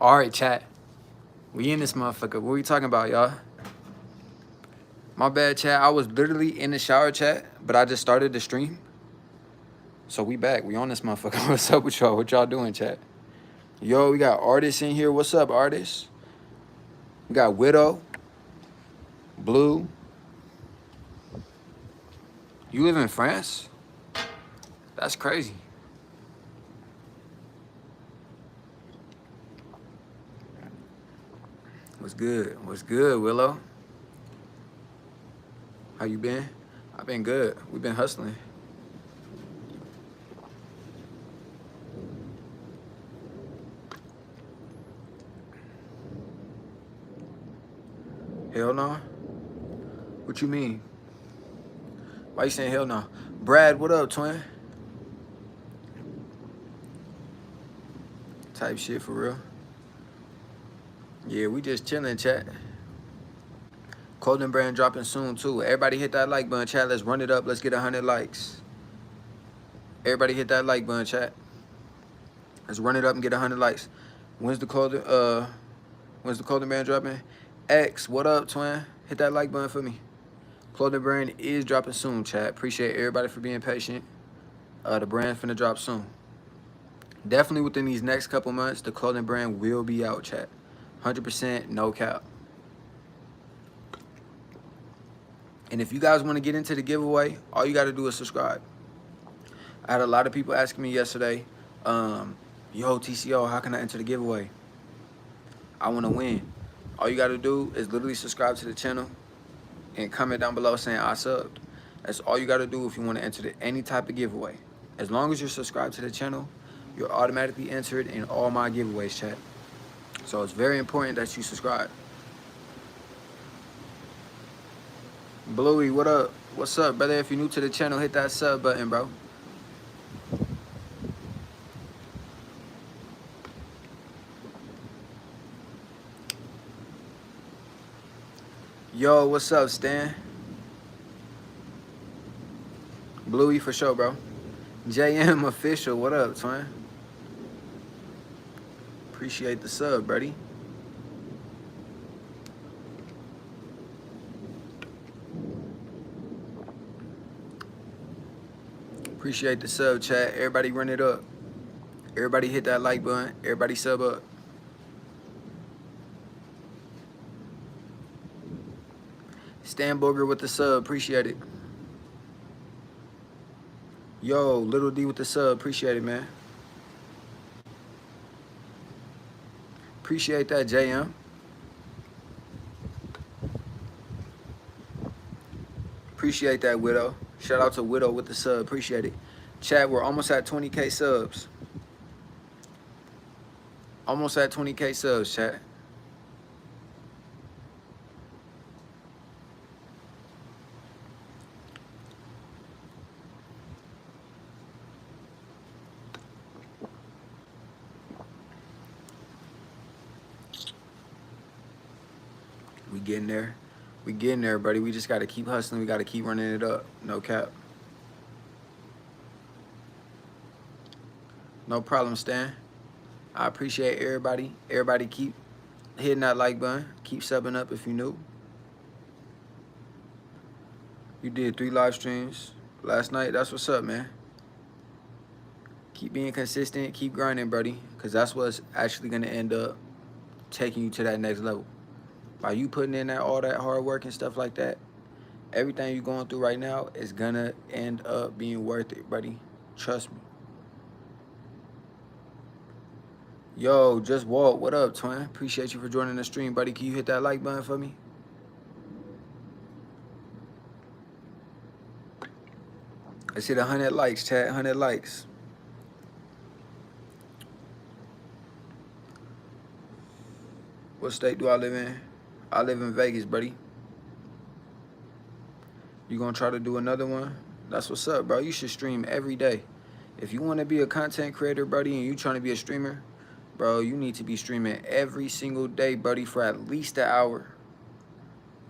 All right, chat. We in this motherfucker. What we talking about, y'all? My bad, chat. I was literally in the shower, chat, but I just started the stream. So we back. We on this motherfucker. What's up with y'all? What y'all doing, chat? Yo, we got artists in here. What's up, artists? We got Widow, Blue. You live in France? That's crazy. What's good? What's good, Willow? How you been? I've been good. We've been hustling. Hell no? What you mean? Why you saying hell no? Brad, what up, twin? Type shit for real. Yeah, we just chilling, chat. Clothing brand dropping soon too. Everybody hit that like button, chat. Let's run it up. Let's get 100 likes. Everybody hit that like button, chat. Let's run it up and get 100 likes. When's the clothing brand dropping? X, what up, twin? Hit that like button for me. Clothing brand is dropping soon, chat. Appreciate everybody for being patient. The brand finna drop soon. Definitely within these next couple months, the clothing brand will be out, chat. 100% no cap. And if you guys want to get into the giveaway, all you got to do is subscribe. I had a lot of people asking me yesterday, yo, TCO, how can I enter the giveaway? I want to win. All you got to do is literally subscribe to the channel and comment down below saying I subbed. That's all you got to do if you want to enter any type of giveaway. As long as you're subscribed to the channel, you're automatically entered in all my giveaways, chat. So it's very important that you subscribe. Bluey, what up? What's up, brother? If you're new to the channel, hit that sub button, bro. Yo, what's up, Stan? Bluey for sure, bro. JM official, what up, twin? Appreciate the sub, buddy. Appreciate the sub, chat. Everybody run it up. Everybody hit that like button. Everybody sub up. Stan Booger with the sub. Appreciate it. Yo, Little D with the sub. Appreciate it, man. Appreciate that, JM. Appreciate that, Widow. Shout out to Widow with the sub. Appreciate it. Chat, we're almost at 20K subs. Almost at 20K subs, chat. We getting there. We getting there, buddy. We just got to keep hustling. We got to keep running it up. No cap. No problem, Stan. I appreciate everybody. Everybody keep hitting that like button. Keep subbing up if you new. You did 3 live streams last night. That's what's up, man. Keep being consistent. Keep grinding, buddy. Because that's what's actually going to end up taking you to that next level. By you putting in all that hard work and stuff like that, everything you're going through right now is going to end up being worth it, buddy. Trust me. Yo, Just Walt, what up, twin? Appreciate you for joining the stream, buddy. Can you hit that like button for me? Let's hit 100 likes, chat. 100 likes. What state do I live in? I live in Vegas, buddy. You gonna try to do another one? That's what's up, bro. You should stream every day. If you want to be a content creator, buddy, and you trying to be a streamer, bro, you need to be streaming every single day, buddy, for at least an hour.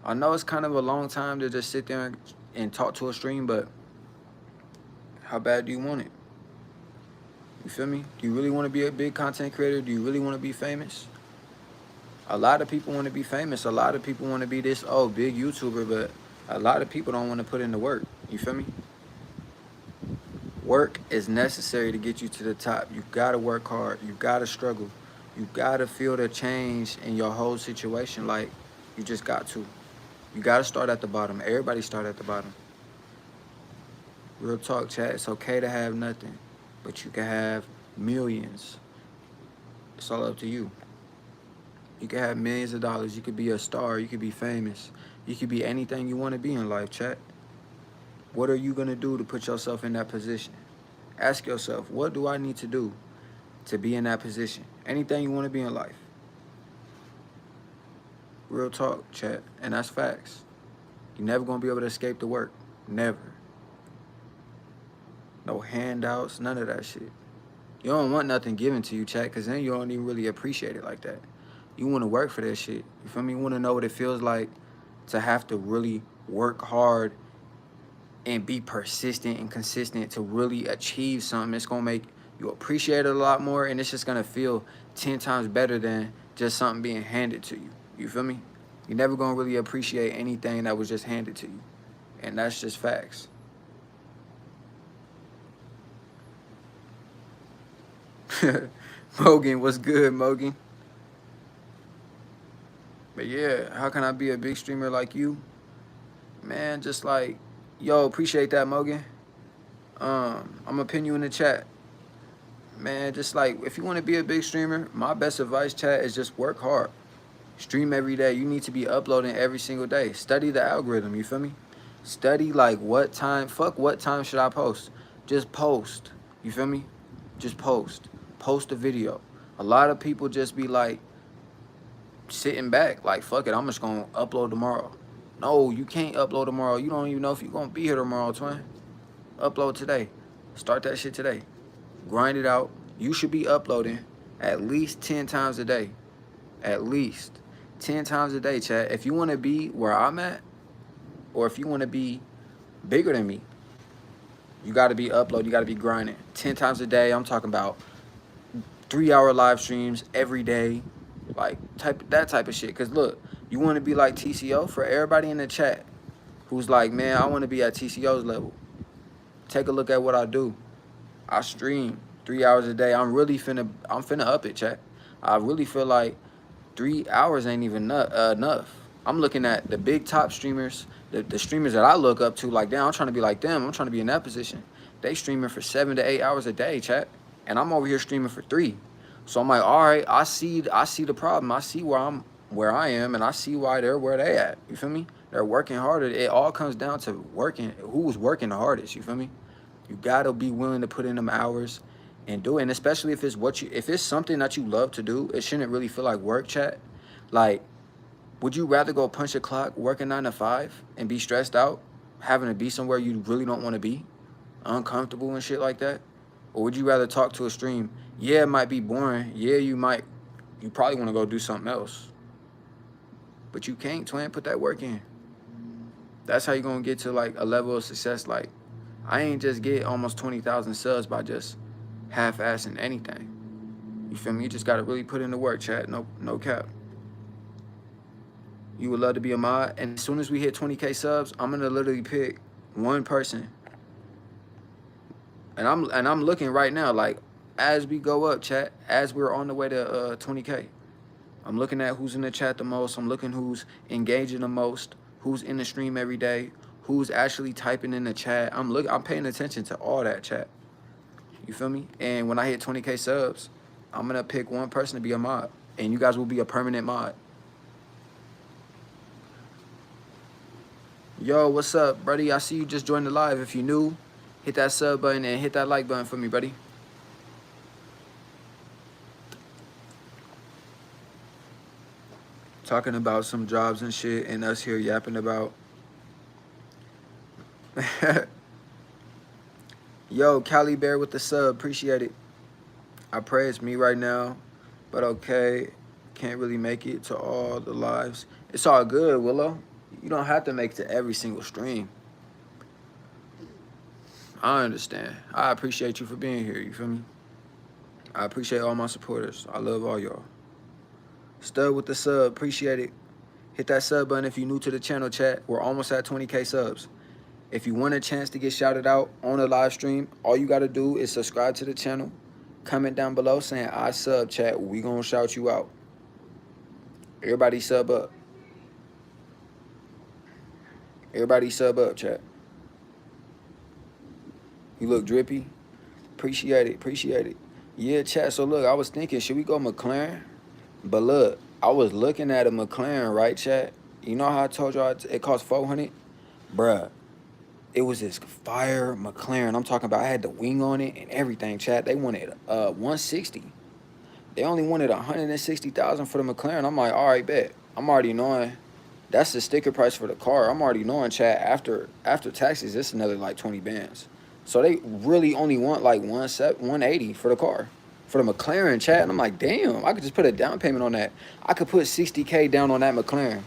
I know it's kind of a long time to just sit there and talk to a stream, but how bad do you want it? You feel me? Do you really want to be a big content creator? Do you really want to be famous? A lot of people want to be famous. A lot of people want to be this, oh, big YouTuber, but a lot of people don't want to put in the work. You feel me? Work is necessary to get you to the top. You gotta work hard. You gotta struggle. You gotta feel the change in your whole situation. Like, you just got to. You gotta start at the bottom. Everybody start at the bottom. Real talk, chat. It's okay to have nothing, but you can have millions. It's all up to you. You can have millions of dollars. You could be a star. You could be famous. You could be anything you want to be in life, chat. What are you going to do to put yourself in that position? Ask yourself, what do I need to do to be in that position? Anything you want to be in life. Real talk, chat. And that's facts. You're never going to be able to escape the work. Never. No handouts, none of that shit. You don't want nothing given to you, chat, because then you don't even really appreciate it like that. You want to work for that shit. You feel me? You want to know what it feels like to have to really work hard and be persistent and consistent to really achieve something. It's going to make you appreciate it a lot more, and it's just going to feel 10 times better than just something being handed to you. You feel me? You're never going to really appreciate anything that was just handed to you. And that's just facts. Mogan, what's good, Mogan? But yeah, how can I be a big streamer like you? Man, just like, yo, appreciate that, Mogan. I'm gonna pin you in the chat. Man, just like, if you want to be a big streamer, my best advice, chat, is just work hard. Stream every day. You need to be uploading every single day. Study the algorithm, you feel me? Study, like, what time, fuck what time should I post? Just post, you feel me? Just post. Post a video. A lot of people just be like, sitting back, like, fuck it, I'm just gonna upload tomorrow. No, you can't upload tomorrow. You don't even know if you're gonna be here tomorrow, twin. Upload today. Start that shit today. Grind it out. You should be uploading at least 10 times a day. At least 10 times a day, chat. If you want to be where I'm at, or if you want to be bigger than me, you got to be uploading. You got to be grinding 10 times a day. I'm talking about 3-hour live streams every day, like that type of shit. Because look, you want to be like TCO. For everybody in the chat who's like, man, I want to be at TCO's level, take a look at what I do. I stream 3 hours a day. I'm finna up it, chat. I really feel like 3 hours ain't even enough. I'm looking at the big top streamers, the streamers that I look up to, like, damn, I'm trying to be like them. I'm trying to be in that position. They streaming for 7 to 8 hours a day, chat. And I'm over here streaming for 3. So I'm like, all right, I see the problem. I see where I am, and I see why they're where they at. You feel me? They're working harder. It all comes down to who's working the hardest, you feel me? You gotta be willing to put in them hours and do it. And especially if it's something that you love to do, it shouldn't really feel like work, chat. Like, would you rather go punch a clock, work a 9 to 5, and be stressed out, having to be somewhere you really don't want to be, uncomfortable and shit like that? Or would you rather talk to a stream? Yeah, it might be boring. Yeah, you probably want to go do something else. But you can't, twin. Put that work in. That's how you're going to get to, like, a level of success. Like, I ain't just get almost 20,000 subs by just half-assing anything. You feel me? You just got to really put in the work, chat. No cap. You would love to be a mod. And as soon as we hit 20K subs, I'm going to literally pick one person. And I'm looking right now, like, as we go up, chat, as we're on the way to 20K, I'm looking at who's in the chat the most. I'm looking who's engaging the most, who's in the stream every day, who's actually typing in the chat. I'm paying attention to all that, chat. You feel me? And when I hit 20K subs, I'm going to pick one person to be a mod. And you guys will be a permanent mod. Yo, what's up, buddy? I see you just joined the live. If you're new, hit that sub button and hit that like button for me, buddy. Talking about some jobs and shit, and us here yapping about. Yo, Cali Bear with the sub. Appreciate it. I pray it's me right now, but okay. Can't really make it to all the lives. It's all good, Willow. You don't have to make it to every single stream. I understand. I appreciate you for being here. You feel me? I appreciate all my supporters. I love all y'all. Stud with the sub. Appreciate it. Hit that sub button if you're new to the channel, chat. We're almost at 20K subs. If you want a chance to get shouted out on a live stream, all you got to do is subscribe to the channel. Comment down below saying I sub, chat. We going to shout you out. Everybody sub up. Everybody sub up, chat. You look drippy. Appreciate it. Appreciate it. Yeah, chat. So, look, I was thinking, should we go McLaren? But, look, I was looking at a McLaren, right, chat? You know how I told y'all it cost 400? Bruh, it was this fire McLaren. I'm talking about I had the wing on it and everything, chat. They wanted 160. They only wanted 160,000 for the McLaren. I'm like, all right, bet. I'm already knowing that's the sticker price for the car. I'm already knowing, chat, after taxes, it's another like 20 bands. So they really only want like 180 for the car. For the McLaren, chat. And I'm like, damn, I could just put a down payment on that. I could put 60K down on that McLaren.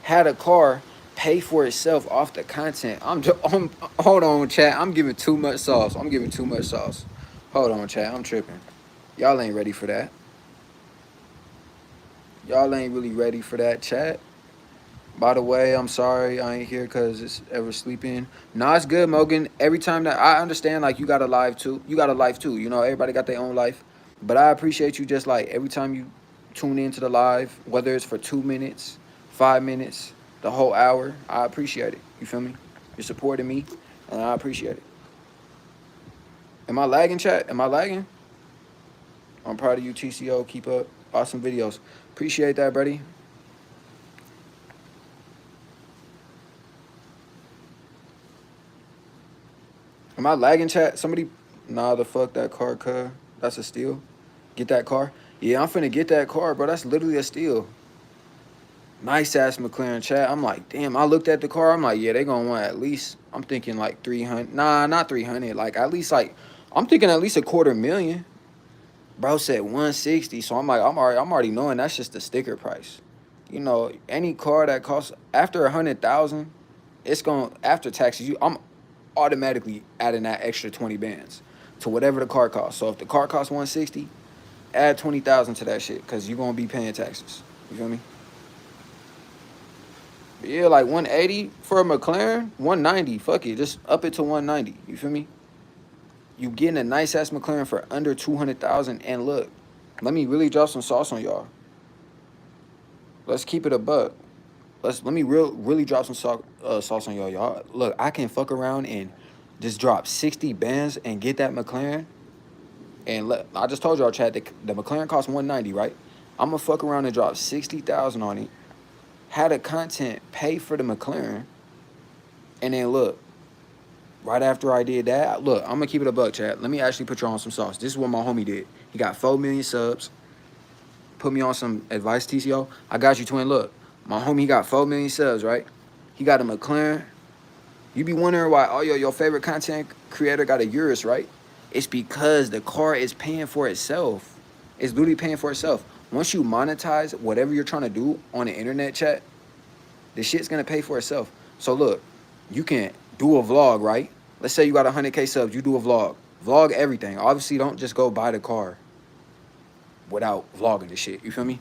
Had a car pay for itself off the content. Hold on, chat. I'm giving too much sauce. I'm giving too much sauce. Hold on, chat. I'm tripping. Y'all ain't ready for that. Y'all ain't really ready for that, chat. By the way, I'm sorry I ain't here because it's ever sleeping. Nah, it's good, Mogan. Every time that I understand, like, you got a life too. You got a life too. You know, everybody got their own life. But I appreciate you just like every time you tune into the live, whether it's for 2 minutes, 5 minutes, the whole hour. I appreciate it. You feel me? You're supporting me, and I appreciate it. Am I lagging, chat? Am I lagging? I'm proud of you, TCO. Keep up. Awesome videos. Appreciate that, buddy. Am I lagging, chat? Somebody, nah, the fuck that car, cuz. That's a steal. Get that car. Yeah, I'm finna get that car, bro. That's literally a steal. Nice ass McLaren, chat. I'm like, damn, I looked at the car. I'm like, yeah, they gonna want at least, I'm thinking like 300. Nah, not 300. Like, at least like, I'm thinking at least $250,000. Bro said 160. So I'm like, I'm already knowing that's just the sticker price. You know, any car that costs after 100,000, it's gonna, after taxes, I'm automatically adding that extra 20 bands to whatever the car costs. So if the car costs 160, add 20,000 to that shit because you're gonna be paying taxes. You feel me? But yeah, like 180 for a McLaren, 190. Fuck it, just up it to 190. You feel me? You getting a nice ass McLaren for under 200,000. And look, let me really drop some sauce on y'all. Let's keep it a buck. Let me really drop some sauce on y'all. Look, I can fuck around and just drop 60 bands and get that McLaren. And I just told y'all, chat, the McLaren costs 190, right? I'm gonna fuck around and drop 60,000 on it. Had the content pay for the McLaren, and then look, right after I did that, look, I'm gonna keep it a buck, chat. Let me actually put you on some sauce. This is what my homie did. He got 4 million subs. Put me on some advice, TCO. I got you, twin. Look, my homie got 4 million subs, right? He got a McLaren. You be wondering why all your favorite content creator got a Urus, right? It's because the car is paying for itself. It's literally paying for itself. Once you monetize whatever you're trying to do on the internet, chat, the shit's gonna pay for itself. So look, you can do a vlog, right? Let's say you got 100K subs, you do a vlog. Vlog everything. Obviously, don't just go buy the car without vlogging the shit. You feel me?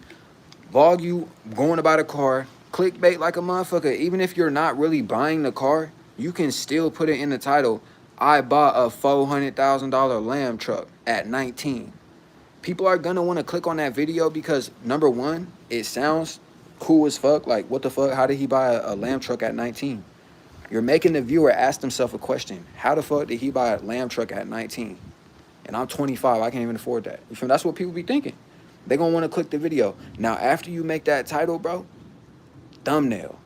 Vlog you going to buy the car, clickbait like a motherfucker. Even if you're not really buying the car, you can still put it in the title. I bought a $400,000 Lamb truck at 19. People are gonna want to click on that video because number one, it sounds cool as fuck. Like, what the fuck? How did he buy a Lamb truck at 19? You're making the viewer ask themselves a question. How the fuck did he buy a Lamb truck at 19? And I'm 25. I can't even afford that. You feel me? That's what people be thinking. They're gonna want to click the video. Now, after you make that title, bro, thumbnail.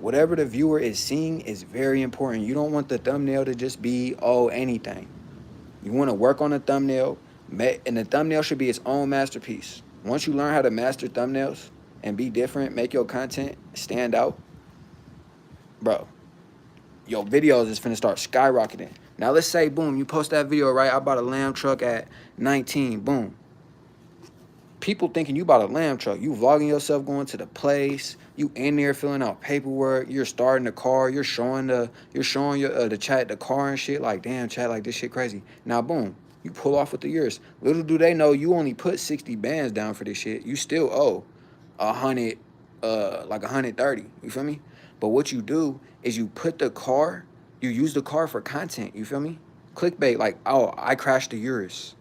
Whatever the viewer is seeing is very important. You don't want the thumbnail to just be, oh, anything. You want to work on the thumbnail, and the thumbnail should be its own masterpiece. Once you learn how to master thumbnails and be different, make your content stand out, bro, your videos is finna start skyrocketing. Now, let's say, boom, you post that video, right? I bought a Lamb truck at 19, boom. People thinking you bought a Lamb truck. You vlogging yourself going to the place. You in there filling out paperwork. You're starting the car. You're showing the chat the car and shit. Like, damn, chat, like, this shit crazy. Now, boom, you pull off with the yours. Little do they know you only put 60 bands down for this shit. You still owe like 130. You feel me? But what you do is you put the car, you use the car for content. You feel me? Clickbait, like, oh, I crashed the Urus.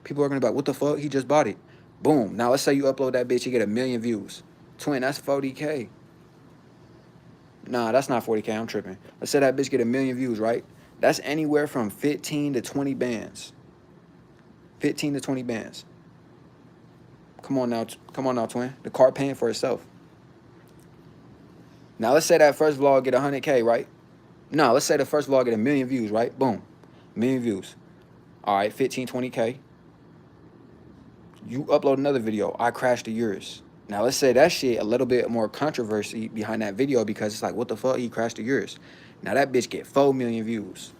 People are gonna be like, what the fuck? He just bought it. Boom. Now let's say you upload that bitch, you get 1,000,000 views. Twin, that's 40K. Nah, that's not 40K. I'm tripping. Let's say that bitch get 1,000,000 views, right? That's anywhere from 15 to 20 bands. 15 to 20 bands. Come on now, twin. The car paying for itself. Now let's say that first vlog get 100K, right? No, let's say the first vlog get 1,000,000 views, right? Boom. 1,000,000 views. All right, 15, 20K. You upload another video. I crashed the Urus. Now let's say that shit a little bit more controversy behind that video because it's like, what the fuck? He crashed the Urus. Now that bitch get 4,000,000 views.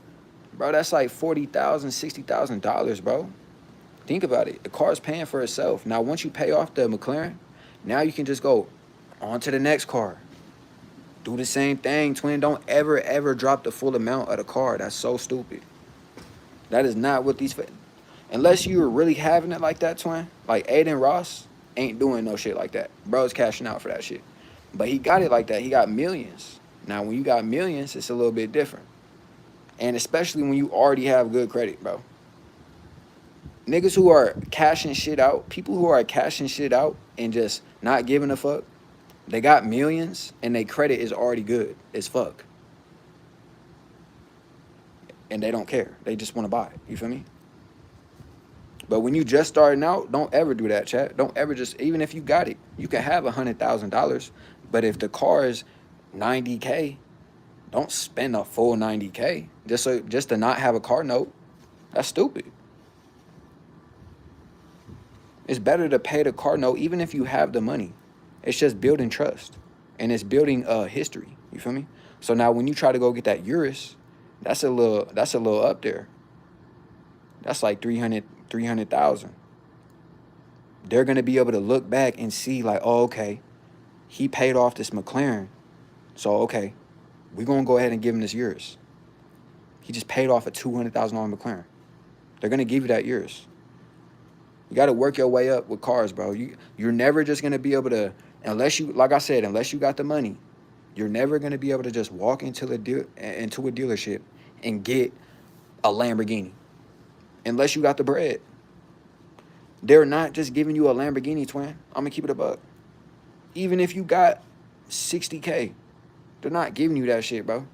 Bro, that's like $40,000, $60,000, bro. Think about it. The car's paying for itself. Now, once you pay off the McLaren, now you can just go on to the next car. Do the same thing, twin. Don't ever, ever drop the full amount of the car. That's so stupid. That is not what these... Unless you're really having it like that, twin. Like Aiden Ross ain't doing no shit like that. Bro's cashing out for that shit. But he got it like that. He got millions. Now, when you got millions, it's a little bit different. And especially when you already have good credit, bro. Niggas who are cashing shit out, people who are cashing shit out and just not giving a fuck, they got millions and their credit is already good as fuck. And they don't care. They just want to buy it. You feel me? But when you just starting out, don't ever do that, chat. Don't ever just, even if you got it, you can have $100,000. But if the car is 90K, don't spend a full 90K just to not have a car note. That's stupid. It's better to pay the car note even if you have the money. It's just building trust. And it's building history. You feel me? So now when you try to go get that Urus, that's a little up there. That's like 300,000. They're gonna be able to look back and see like, oh, okay, he paid off this McLaren. So okay, we're gonna go ahead and give him this Urus. He just paid off a $200,000 McLaren. They're gonna give you that Urus. You got to work your way up with cars, bro. You're never just going to be able to, unless you, like I said, unless you got the money, you're never going to be able to just walk into a dealership and get a Lamborghini. Unless you got the bread. They're not just giving you a Lamborghini, twin. I'm going to keep it a buck. Even if you got 60K, they're not giving you that shit, bro.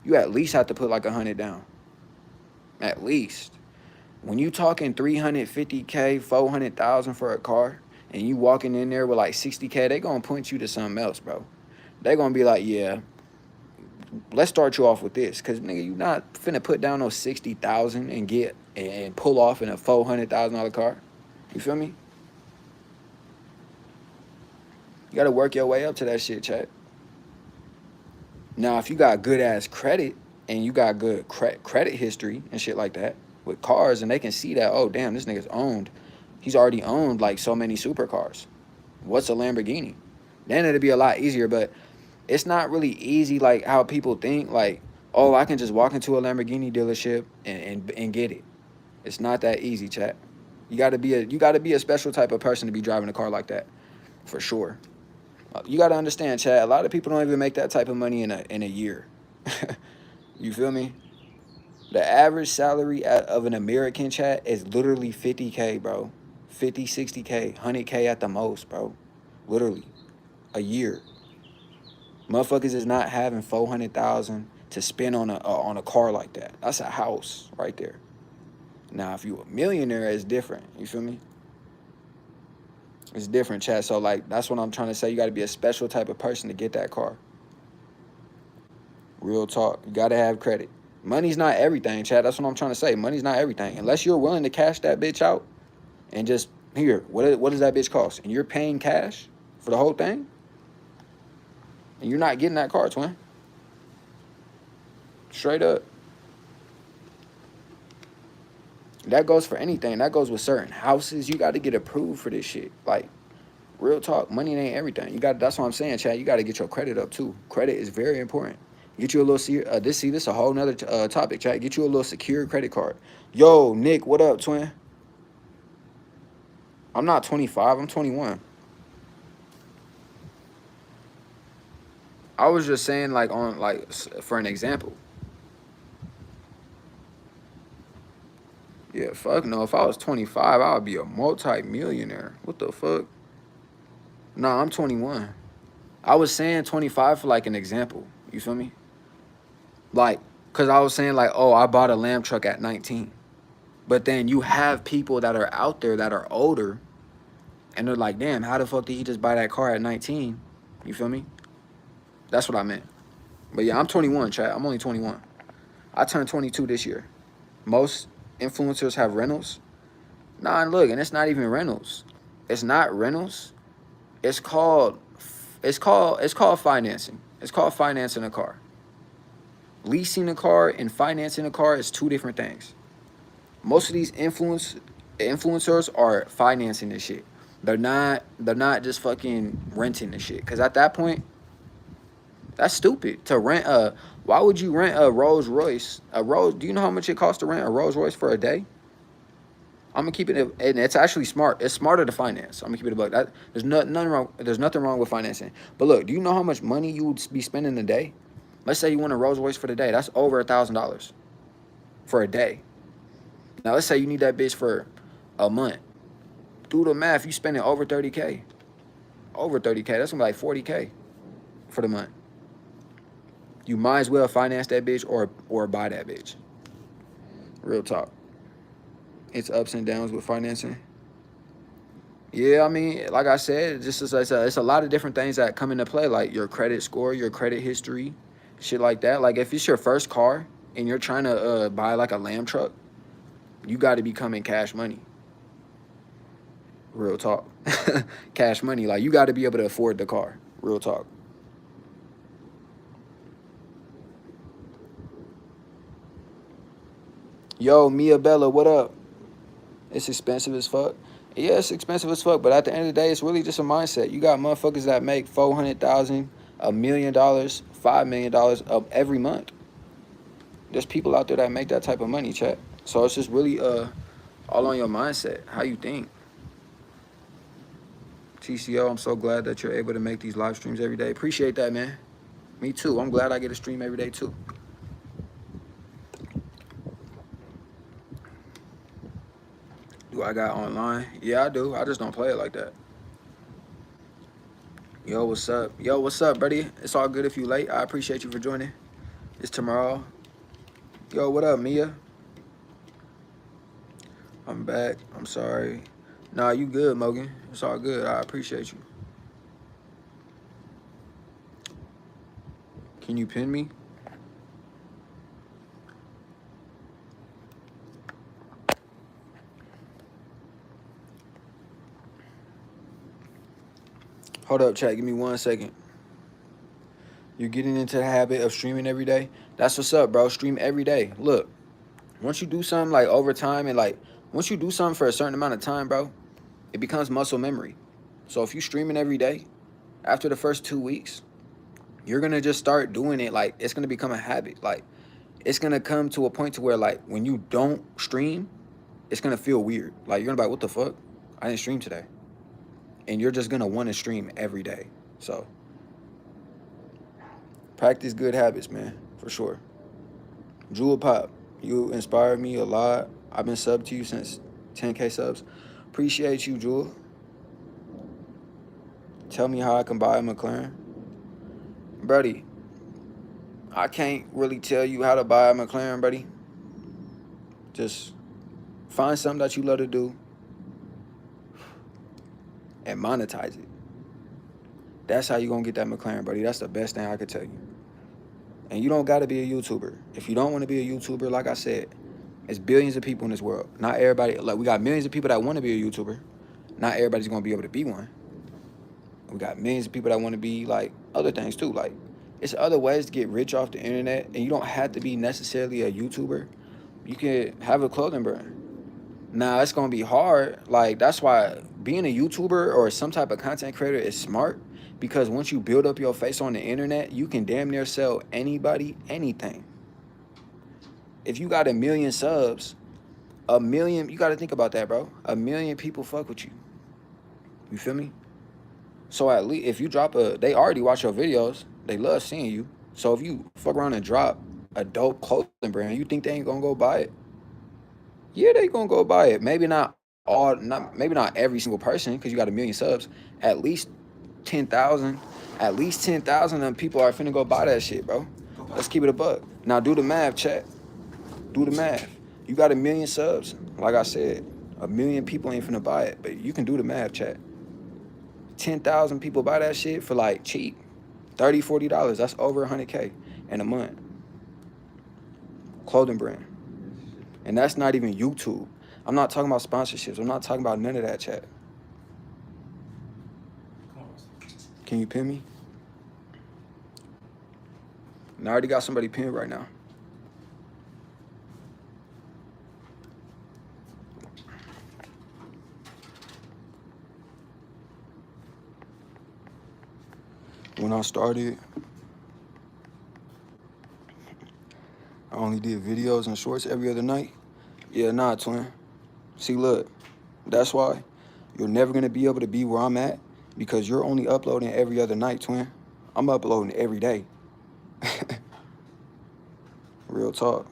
You at least have to put like 100 down. At least. When you talking 350K, 400,000 for a car, and you walking in there with like 60K, they gonna point you to something else, bro. They gonna be like, yeah, let's start you off with this, cause nigga, you not finna put down those 60,000 and get and pull off in a $400,000 car. You feel me? You gotta work your way up to that shit, chat. Now, if you got good ass credit and you got good credit history and shit like that with cars, and they can see that, oh damn, this nigga's owned, he's already owned like so many supercars. What's a Lamborghini? Then it'd be a lot easier, but it's not really easy like how people think, like, oh, I can just walk into a Lamborghini dealership and get it. It's not that easy, chat. You gotta be a special type of person to be driving a car like that, for sure. You gotta understand, chat. A lot of people don't even make that type of money in a year. You feel me? The average salary of an American, chat, is literally 50K, bro. 50, 60K, 100K at the most, bro. Literally. A year. Motherfuckers is not having 400,000 to spend on a car like that. That's a house right there. Now, if you a millionaire, it's different. You feel me? It's different, chat. So, like, that's what I'm trying to say. You got to be a special type of person to get that car. Real talk. You got to have credit. Money's not everything, chat. That's what I'm trying to say. Money's not everything. Unless you're willing to cash that bitch out and just, here, what does that bitch cost? And you're paying cash for the whole thing? And you're not getting that car, twin. Straight up. That goes for anything. That goes with certain houses. You got to get approved for this shit. Like, real talk, money ain't everything. That's what I'm saying, chat. You got to get your credit up, too. Credit is very important. Get you a little, this is a whole nother topic, chat. Get you a little secure credit card. Yo, Nick, what up, twin? I'm not 25, I'm 21. I was just saying, like, on, like, for an example. Yeah, fuck no. If I was 25, I would be a multi-millionaire. What the fuck? Nah, I'm 21. I was saying 25 for, like, an example. You feel me? Like, because I was saying, like, oh, I bought a lamb truck at 19. But then you have people that are out there that are older, and they're like, damn, how the fuck did he just buy that car at 19? You feel me? That's what I meant. But yeah, I'm 21, chat. I'm only 21. I turned 22 this year. Most influencers have rentals. Nah, and look, and it's not even rentals. It's not rentals. It's called financing. It's called financing a car. Leasing a car and financing a car is two different things. Most of these influencers are financing this shit. They're not just fucking renting the shit. Cause at that point, that's stupid. To rent a Why would you rent a Rolls Royce? Do you know how much it costs to rent a Rolls Royce for a day? I'm gonna keep it, and it's actually smart. It's smarter to finance. I'm gonna keep it a buck. There's nothing wrong with financing. But look, do you know how much money you would be spending a day? Let's say you want a Rolls Royce for the day. That's over $1,000 for a day. Now let's say you need that bitch for a month. Do the math. You spending over 30K. Over 30K. That's gonna be like 40K for the month. You might as well finance that bitch or buy that bitch. Real talk. It's ups and downs with financing. Yeah, I mean, like I said, it's a lot of different things that come into play, like your credit score, your credit history, shit like that. Like if it's your first car and you're trying to buy like a lamb truck, you got to be coming cash money. Real talk. Cash money. Like you got to be able to afford the car. Real talk. Yo, Mia Bella, what up? It's expensive as fuck. Yeah, it's expensive as fuck, but at the end of the day, it's really just a mindset. You got motherfuckers that make 400,000, $1 million, $5 million of every month. There's people out there that make that type of money, chat. So it's just really all on your mindset, how you think. TCO, I'm so glad that you're able to make these live streams every day. Appreciate that, man. Me too. I'm glad I get a stream every day too. Do I got online? Yeah, I do. I just don't play it like that. Yo, what's up? Yo, what's up, buddy? It's all good if you late. I appreciate you for joining. It's tomorrow. Yo, what up, Mia? I'm back. I'm sorry. Nah, you good, Mogan. It's all good. I appreciate you. Can you pin me? Hold up, chat. Give me 1 second. You're getting into the habit of streaming every day? That's what's up, bro. Stream every day. Look, once you do something like over time and like once you do something for a certain amount of time, bro, it becomes muscle memory. So if you streaming every day, after the first 2 weeks, you're gonna just start doing it. Like it's gonna become a habit. Like it's gonna come to a point to where like when you don't stream, it's gonna feel weird. Like you're gonna be like, what the fuck? I didn't stream today. And you're just gonna want to stream every day. So practice good habits, man, for sure. Jewel Pop, you inspired me a lot. I've been subbed to you since 10K subs. Appreciate you, Jewel. Tell me how I can buy a McLaren. Buddy, I can't really tell you how to buy a McLaren, buddy. Just find something that you love to do and monetize it. That's how you're going to get that McLaren, buddy. That's the best thing I could tell you. And you don't got to be a YouTuber. If you don't want to be a YouTuber, like I said, it's billions of people in this world. Not everybody, like we got millions of people that want to be a YouTuber. Not everybody's going to be able to be one. We got millions of people that want to be like other things too. Like it's other ways to get rich off the internet, and you don't have to be necessarily a YouTuber. You can have a clothing brand. Now it's gonna be hard. Like that's why being a YouTuber or some type of content creator is smart, because once you build up your face on the internet, you can damn near sell anybody anything. If you got 1 million subs, 1 million, you got to think about that, bro. 1 million people fuck with you. You feel me? So at least if you drop they already watch your videos. They love seeing you. So if you fuck around and drop a dope clothing brand, you think they ain't gonna go buy it? Yeah, they gonna go buy it. Maybe not every single person, because you got a million subs. At least 10,000. At least 10,000 of them people are finna go buy that shit, bro. Let's keep it a buck. Now do the math, chat. Do the math. You got a million subs. Like I said, a million people ain't finna buy it, but you can do the math, chat. 10,000 people buy that shit for like cheap. $30, $40. That's over 100K in a month. Clothing brand. And that's not even YouTube. I'm not talking about sponsorships. I'm not talking about none of that, chat. Can you pin me? And I already got somebody pinned right now. When I started, I only did videos and shorts every other night. Yeah, nah, twin. See, look, that's why you're never gonna be able to be where I'm at, because you're only uploading every other night, twin. I'm uploading every day. Real talk.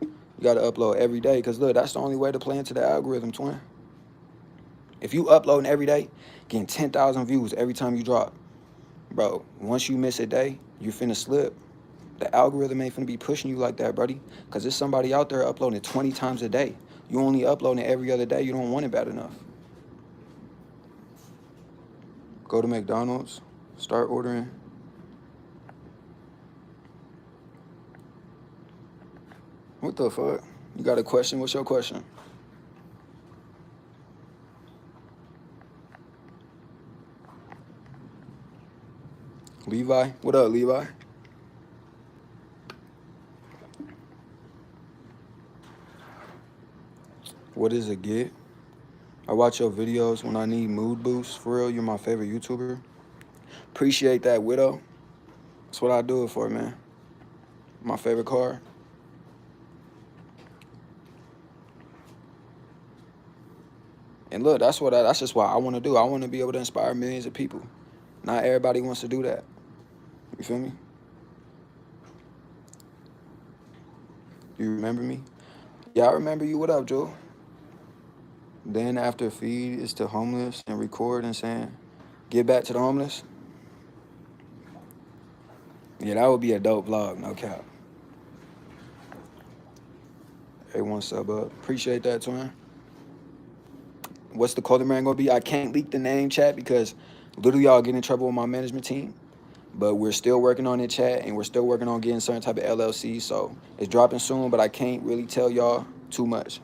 You gotta upload every day, because look, that's the only way to play into the algorithm, twin. If you uploading every day, getting 10,000 views every time you drop, bro, once you miss a day, you're finna slip. The algorithm ain't finna be pushing you like that, buddy, because there's somebody out there uploading 20 times a day. You only uploading every other day. You don't want it bad enough. Go to McDonald's, start ordering. What the fuck? You got a question? What's your question? Levi? What up, Levi? What is a get? I watch your videos when I need mood boosts. For real, you're my favorite YouTuber. Appreciate that, Widow. That's what I do it for, man. My favorite car. And look, that's just what I want to do. I want to be able to inspire millions of people. Not everybody wants to do that. You feel me? You remember me? Yeah, I remember you. What up, Joe? Then after feed is to homeless and record and saying, get back to the homeless. Yeah, that would be a dope vlog, no cap. Everyone sub up. Appreciate that, twin. What's the clothing brand gonna be? I can't leak the name, chat, because literally y'all get in trouble with my management team. But we're still working on it, chat, and we're still working on getting certain type of LLC. So it's dropping soon, but I can't really tell y'all too much.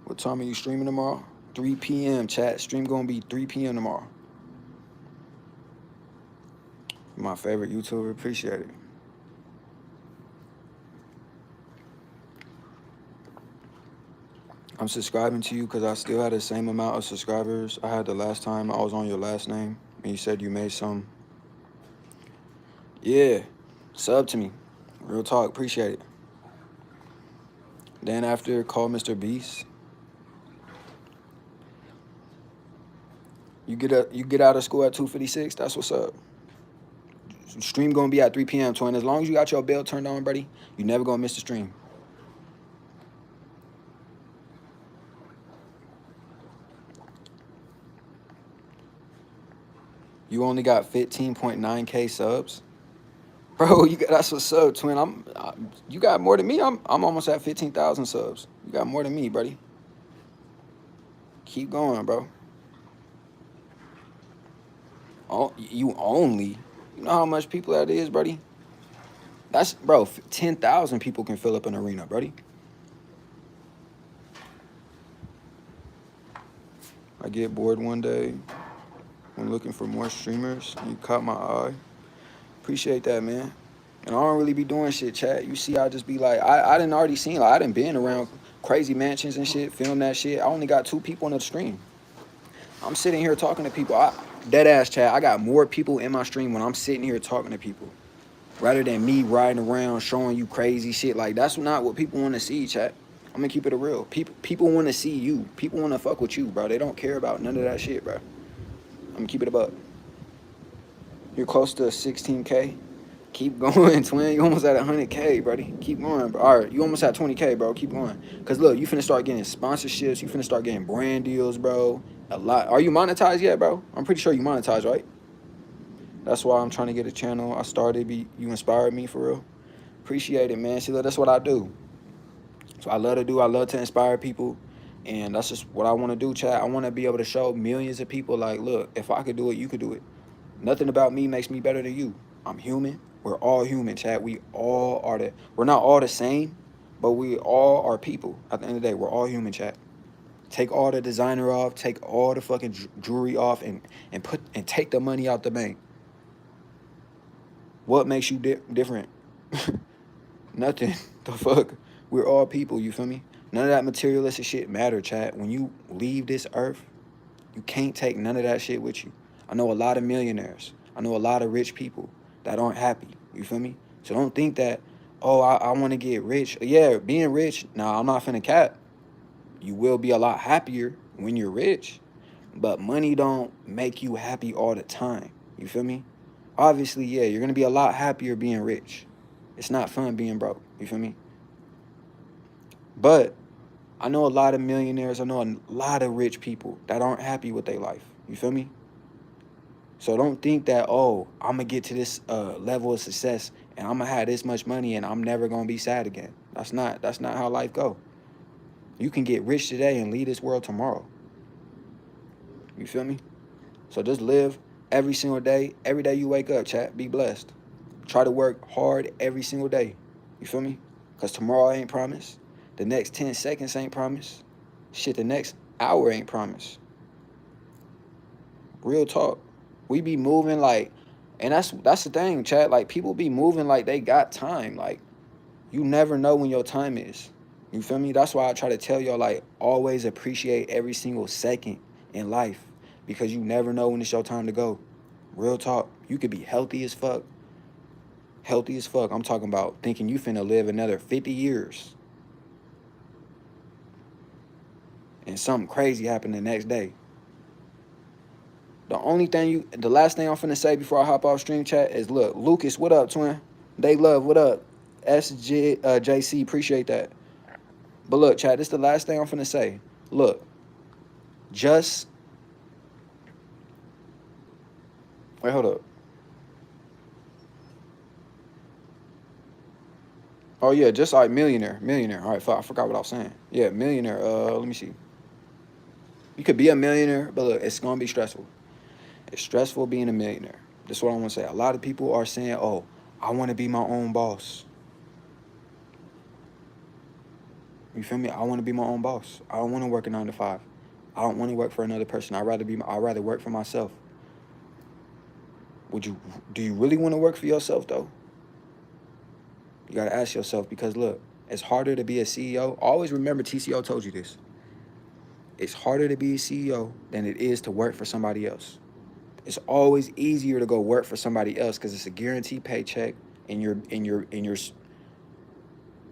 What time are you streaming tomorrow? 3 p.m. chat. Stream gonna be 3 p.m. tomorrow. My favorite YouTuber. Appreciate it. I'm subscribing to you because I still had the same amount of subscribers I had the last time I was on your last name, and you said you made some. Yeah, sub to me. Real talk. Appreciate it. Then after, call Mr. Beast. You get out of school at 2:56. That's what's up. Stream gonna be at 3 p.m. twin. As long as you got your bell turned on, buddy, you never gonna miss the stream. You only got 15.9K subs, bro. That's what's up, twin. You got more than me. I'm almost at 15,000 subs. You got more than me, buddy. Keep going, bro. Oh, you know how much people that is, buddy? That's, bro, 10,000 people can fill up an arena, buddy. I get bored one day when looking for more streamers, and you caught my eye. Appreciate that, man. And I don't really be doing shit, chat. You see, I just be like, I done already seen, like, I done been around crazy mansions and shit, film that shit. I only got 2 people on the stream. I'm sitting here talking to people. Dead ass, chat. I got more people in my stream when I'm sitting here talking to people, rather than me riding around showing you crazy shit. Like, that's not what people want to see, chat. I'm gonna keep it real. People want to see you. People want to fuck with you, bro. They don't care about none of that shit, bro. I'm gonna keep it a buck. You're close to 16K. Keep going, twin. You almost at 100K, buddy. Keep going, bro. All right, you almost at 20K, bro. Keep going. Cause look, you finna start getting sponsorships. You finna start getting brand deals, bro. A lot. Are you monetized yet, bro? I'm pretty sure you monetized, right? That's why I'm trying to get a channel. I started. You inspired me for real. Appreciate it, man. See, look, that's what I do. So I love to do. I love to inspire people, and that's just what I want to do, chat. I want to be able to show millions of people, like, look, if I could do it, you could do it. Nothing about me makes me better than you. I'm human. We're all human, chat. We all are the. We're not all the same, but we all are people. At the end of the day, we're all human, chat. Take all the designer off. Take all the fucking jewelry off, and take the money out the bank. What makes you different? Nothing. The fuck? We're all people. You feel me? None of that materialistic shit matter, chat. When you leave this earth, you can't take none of that shit with you. I know a lot of millionaires. I know a lot of rich people that aren't happy. You feel me? So don't think that, oh, I want to get rich. Yeah, being rich, nah, I'm not finna cap. You will be a lot happier when you're rich, but money don't make you happy all the time. You feel me? Obviously, yeah, you're going to be a lot happier being rich. It's not fun being broke. You feel me? But I know a lot of millionaires. I know a lot of rich people that aren't happy with their life. You feel me? So don't think that, oh, I'm going to get to this level of success and I'm going to have this much money and I'm never going to be sad again. That's not how life go. You can get rich today and leave this world tomorrow. You feel me? So just live every single day. Every day you wake up, chat, be blessed. Try to work hard every single day. You feel me? Because tomorrow ain't promised. The next 10 seconds ain't promised. Shit, the next hour ain't promised. Real talk. We be moving like, and that's the thing, chat. Like, people be moving like they got time. Like, you never know when your time is. You feel me? That's why I try to tell y'all, like, always appreciate every single second in life. Because you never know when it's your time to go. Real talk. You could be healthy as fuck. Healthy as fuck. I'm talking about thinking you finna live another 50 years. And something crazy happened the next day. The last thing I'm finna say before I hop off stream chat is, look, Lucas, what up, twin? They love, what up? JC, appreciate that. But look, chat, this is the last thing I'm finna say. Look, just, wait, hold up. Oh yeah, just like millionaire. All right, fuck, I forgot what I was saying. Yeah, millionaire. Let me see. You could be a millionaire, but look, it's gonna be stressful. It's stressful being a millionaire. That's what I want to say. A lot of people are saying, oh, I want to be my own boss. You feel me? I want to be my own boss. I don't want to work a 9 to 5. I don't want to work for another person. I'd rather work for myself. Do you really want to work for yourself though? You got to ask yourself, because look, it's harder to be a CEO. Always remember, TCO told you this. It's harder to be a CEO than it is to work for somebody else. It's always easier to go work for somebody else because it's a guaranteed paycheck and you're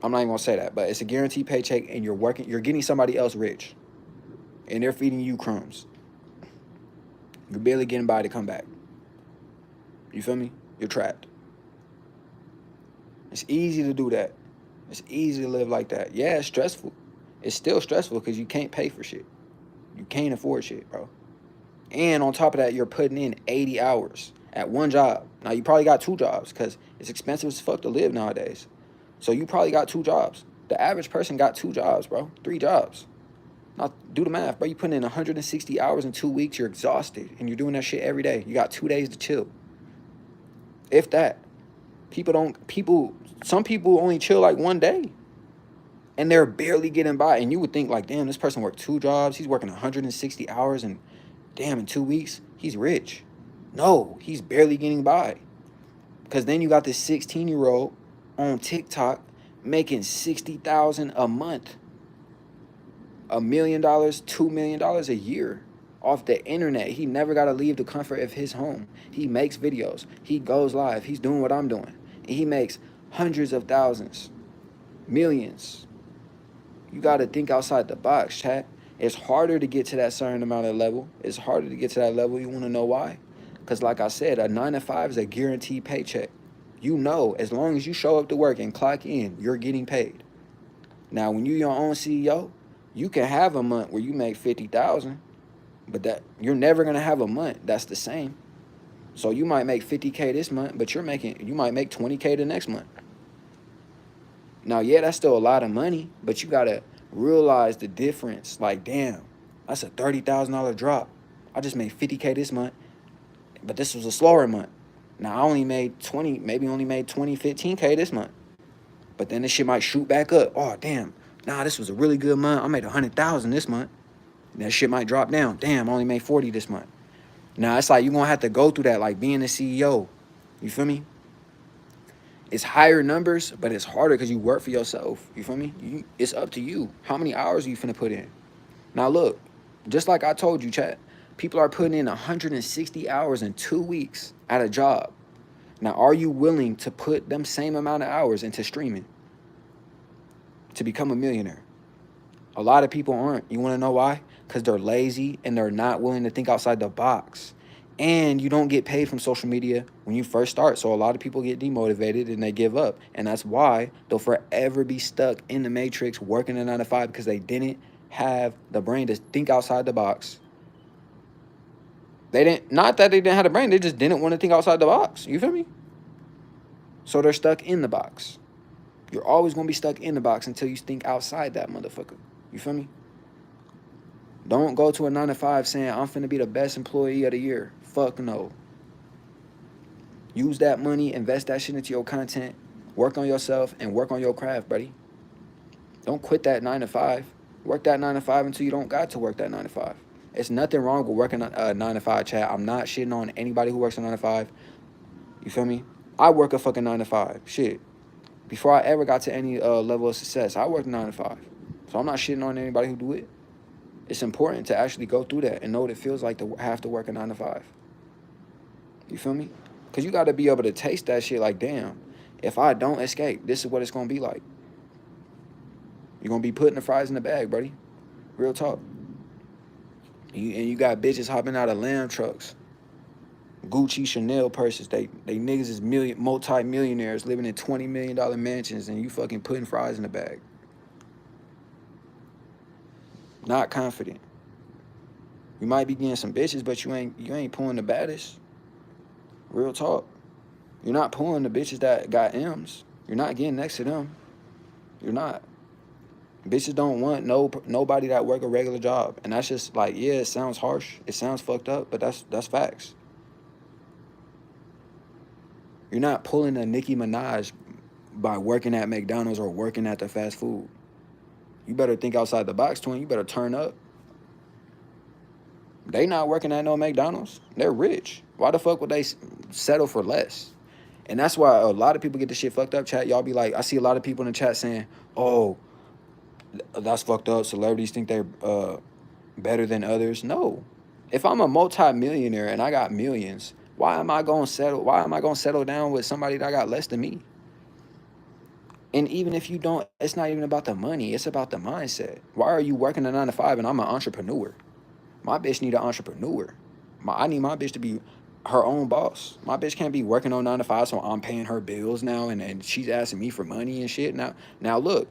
I'm not even gonna say that, but it's a guaranteed paycheck and you're getting somebody else rich and they're feeding you crumbs. You're barely getting by to come back. You feel me? You're trapped. It's easy to do that. It's easy to live like that. Yeah, it's stressful. It's still stressful because you can't pay for shit. You can't afford shit, bro. And on top of that, you're putting in 80 hours at one job. Now, you probably got 2 jobs because it's expensive as fuck to live nowadays. So you probably got 2 jobs. The average person got 2 jobs, bro. 3 jobs. Now, do the math, bro. You putting in 160 hours in 2 weeks. You're exhausted. And you're doing that shit every day. You got 2 days to chill. If that. Some people only chill like 1 day. And they're barely getting by. And you would think like, damn, this person worked 2 jobs. He's working 160 hours and damn, in 2 weeks, he's rich. No, he's barely getting by. Because then you got this 16-year-old on TikTok making $60,000 a month. $1 million, $2 million a year off the internet. He never got to leave the comfort of his home. He makes videos. He goes live. He's doing what I'm doing. And he makes hundreds of thousands, millions. You got to think outside the box, chat. It's harder to get to that certain amount of level. It's harder to get to that level. You want to know why? Because like I said, a 9 to 5 is a guaranteed paycheck. You know, as long as you show up to work and clock in, you're getting paid. Now, when you're your own CEO, you can have a month where you make 50,000, but that you're never gonna have a month that's the same. So you might make 50K this month, but you might make 20K the next month. Now, yeah, that's still a lot of money, but you gotta realize the difference. Like, damn, that's a $30,000 drop. I just made 50K this month, but this was a slower month. Now I only made 20, maybe only made 20, 15K this month. But then this shit might shoot back up. Oh, damn. Nah, this was a really good month. I made 100,000 this month. And that shit might drop down. Damn, I only made 40 this month. Now it's like you're gonna have to go through that, like being a CEO. You feel me? It's higher numbers, but it's harder because you work for yourself. You feel me? It's up to you. How many hours are you finna put in? Now look, just like I told you, chat, people are putting in 160 hours in 2 weeks at a job. Now, are you willing to put them same amount of hours into streaming to become a millionaire? A lot of people aren't. You want to know why? Because they're lazy and they're not willing to think outside the box. And you don't get paid from social media when you first start. So a lot of people get demotivated and they give up. And that's why they'll forever be stuck in the matrix working a 9 to 5 because they didn't have the brain to think outside the box. They didn't, not that they didn't have the brain, they just didn't want to think outside the box. You feel me? So they're stuck in the box. You're always going to be stuck in the box until you think outside that motherfucker. You feel me? Don't go to a 9 to 5 saying, I'm finna be the best employee of the year. Fuck no. Use that money, invest that shit into your content, work on yourself, and work on your craft, buddy. Don't quit that 9 to 5. Work that 9 to 5 until you don't got to work that 9 to 5. It's nothing wrong with working a 9 to 5, chat. I'm not shitting on anybody who works a 9 to 5. You feel me? I work a fucking 9 to 5. Shit. Before I ever got to any level of success, I worked 9 to 5. So I'm not shitting on anybody who do it. It's important to actually go through that and know what it feels like to have to work a 9 to 5. You feel me? Because you got to be able to taste that shit like, damn, if I don't escape, this is what it's going to be like. You're going to be putting the fries in the bag, buddy. Real talk. And you got bitches hopping out of lamb trucks. Gucci, Chanel purses. They niggas is multi-millionaires living in $20 million mansions and you fucking putting fries in the bag. Not confident. You might be getting some bitches, but you ain't pulling the baddest. Real talk. You're not pulling the bitches that got M's. You're not getting next to them. You're not. Bitches don't want nobody that work a regular job. And that's just like, yeah, it sounds harsh. It sounds fucked up, but that's facts. You're not pulling a Nicki Minaj by working at McDonald's or working at the fast food. You better think outside the box, twin. You better turn up. They not working at no McDonald's. They're rich. Why the fuck would they settle for less? And that's why a lot of people get the shit fucked up, chat. Y'all be like, I see a lot of people in the chat saying, oh, that's fucked up. Celebrities think they're better than others. No. If I'm a multi-millionaire and I got millions, why am I gonna settle down with somebody that got less than me? And even if you don't, it's not even about the money. It's about the mindset. Why are you working a 9 to 5 and I'm an entrepreneur? My bitch need an entrepreneur. I need my bitch to be her own boss. My bitch can't be working on 9 to 5, so I'm paying her bills now, and she's asking me for money and shit. Now look,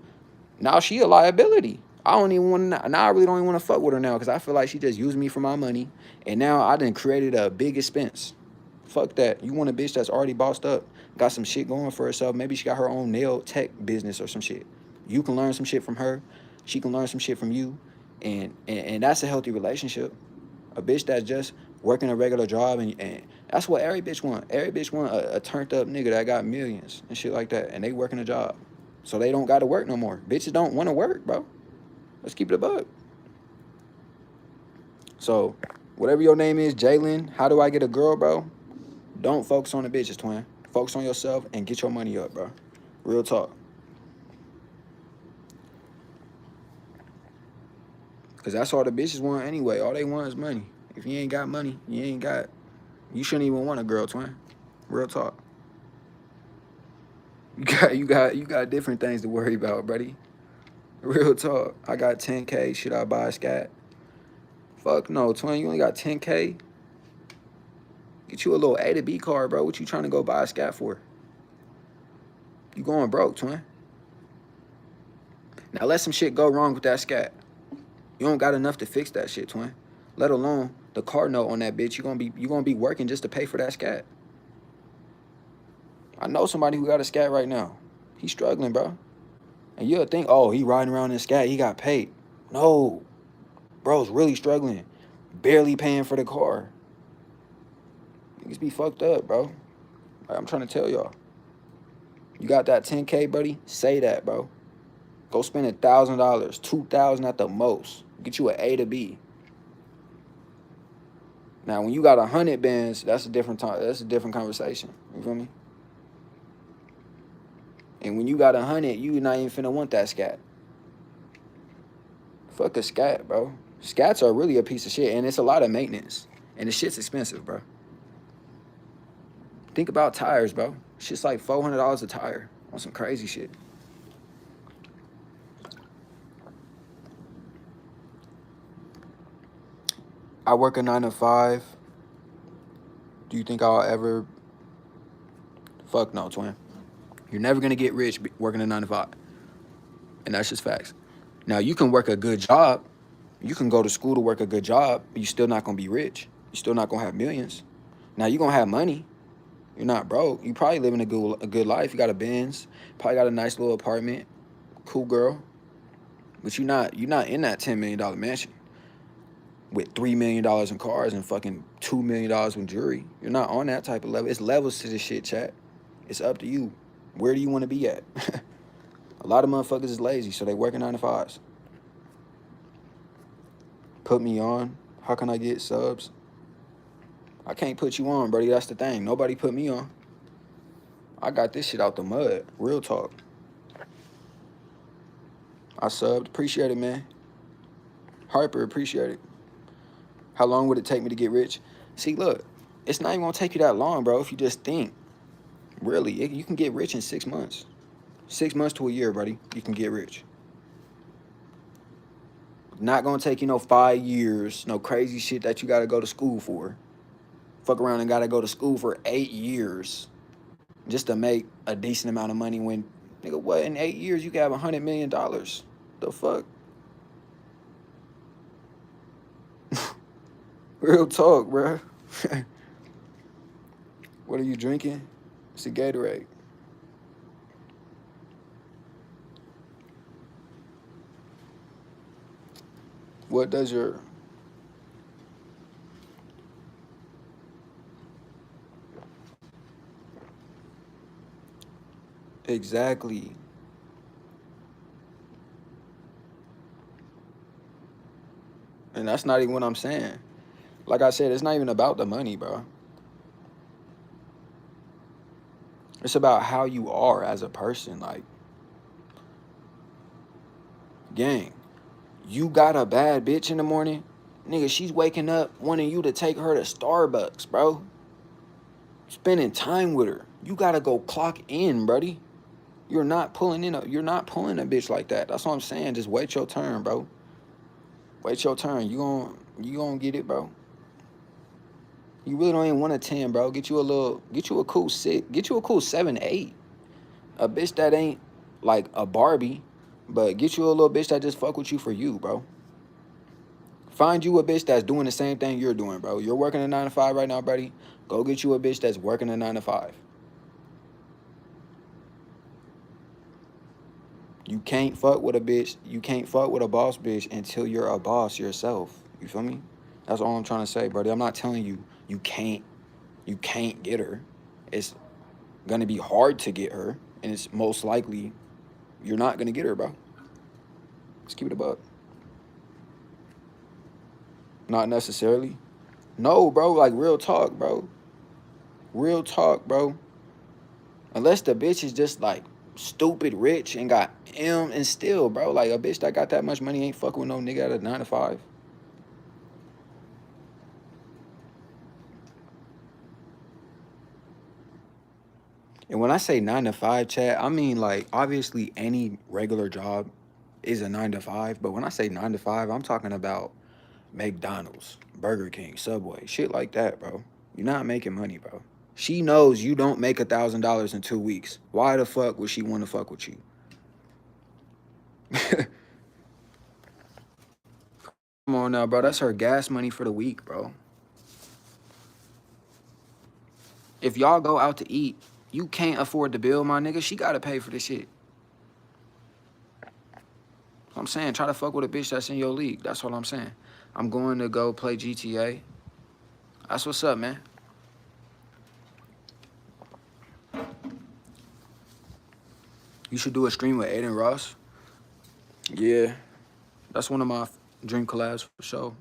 now she a liability. I don't even want to. Now I really don't even want to fuck with her now because I feel like she just used me for my money, and now I done created a big expense. Fuck that. You want a bitch that's already bossed up, got some shit going for herself. Maybe she got her own nail tech business or some shit. You can learn some shit from her. She can learn some shit from you. And that's a healthy relationship. A bitch that's just working a regular job and that's what every bitch want. Every bitch want a turned up nigga that got millions and shit like that. And they working a job. So they don't gotta work no more. Bitches don't want to work, bro. Let's keep it a bug. So whatever your name is, Jalen, how do I get a girl, bro? Don't focus on the bitches, twin. Focus on yourself and get your money up, bro. Real talk. Because that's all the bitches want anyway. All they want is money. If you ain't got money, you shouldn't even want a girl, twin. Real talk. You got different things to worry about, buddy. Real talk. I got 10K. Should I buy a scat? Fuck no, twin. You only got 10K. Get you a little A to B card, bro. What you trying to go buy a scat for? You going broke, twin. Now let some shit go wrong with that scat. You don't got enough to fix that shit, twin. Let alone the car note on that bitch. You gonna be working just to pay for that scat. I know somebody who got a scat right now. He's struggling, bro. And you'll think, oh, he riding around in a scat, he got paid. No, bro's really struggling, barely paying for the car. Niggas be fucked up, bro. Like, I'm trying to tell y'all. You got that 10K, buddy? Say that, bro. Go spend $1,000, $2,000 at the most. Get you an A to B. Now, when you got 100 bands, that's a different time. That's a different conversation. You feel me? And when you got 100, you not even finna want that scat. Fuck a scat, bro. Scats are really a piece of shit, and it's a lot of maintenance. And the shit's expensive, bro. Think about tires, bro. Shit's like $400 a tire on some crazy shit. I work a 9 to 5. Do you think I'll ever... Fuck no, twin. You're never gonna get rich working a 9 to 5. And that's just facts. Now, you can work a good job. You can go to school to work a good job, but you're still not gonna be rich. You're still not gonna have millions. Now, you're gonna have money. You're not broke. You probably living a good life. You got a Benz. Probably got a nice little apartment. Cool girl. But you're not in that $10 million mansion with $3 million in cars and fucking $2 million in jewelry. You're not on that type of level. It's levels to this shit, chat. It's up to you. Where do you want to be at? A lot of motherfuckers is lazy, so they working 9 to 5s. Put me on. How can I get subs? I can't put you on, buddy. That's the thing. Nobody put me on. I got this shit out the mud. Real talk. I subbed. Appreciate it, man. Harper, appreciate it. How long would it take me to get rich? See, look, it's not even gonna take you that long, bro, if you just think. Really, you can get rich in 6 months. 6 months to a year, buddy. You can get rich. Not gonna take you no 5 years, no crazy shit that you gotta go to school for. Fuck around and gotta go to school for 8 years just to make a decent amount of money when, nigga, what, in 8 years you can have $100 million? The fuck? Real talk, bro. What are you drinking? It's a Gatorade. What does your... Exactly. And that's not even what I'm saying. Like I said, it's not even about the money, bro. It's about how you are as a person. Like, gang, you got a bad bitch in the morning, nigga, she's waking up wanting you to take her to Starbucks, bro. Spending time with her. You gotta go clock in, buddy. You're not pulling a bitch like that. That's what I'm saying. Just wait your turn, bro. Wait your turn. You gonna get it, bro. You really don't even want a 10, bro. Get you a cool 6. Get you a cool 7, 8. A bitch that ain't like a Barbie, but get you a little bitch that just fuck with you for you, bro. Find you a bitch that's doing the same thing you're doing, bro. You're working a 9 to 5 right now, buddy. Go get you a bitch that's working a 9 to 5. You can't fuck with a bitch. You can't fuck with a boss bitch until you're a boss yourself. You feel me? That's all I'm trying to say, buddy. I'm not telling you you can't get her. It's gonna be hard to get her, and it's most likely you're not gonna get her, bro. Let's keep it a buck. Not necessarily. No, bro. Like, real talk, bro. Real talk, bro. Unless the bitch is just like stupid rich and got M and still, bro. Like, a bitch that got that much money ain't fucking with no nigga at a 9 to 5. And when I say 9 to 5, chat, I mean, like, obviously any regular job is a 9 to 5. But when I say 9 to 5, I'm talking about McDonald's, Burger King, Subway, shit like that, bro. You're not making money, bro. She knows you don't make $1,000 in 2 weeks. Why the fuck would she want to fuck with you? Come on now, bro. That's her gas money for the week, bro. If y'all go out to eat, you can't afford the bill, my nigga. She gotta pay for this shit. I'm saying, try to fuck with a bitch that's in your league. That's what I'm saying. I'm going to go play GTA. That's what's up, man. You should do a stream with Aiden Ross. Yeah, that's one of my dream collabs for sure.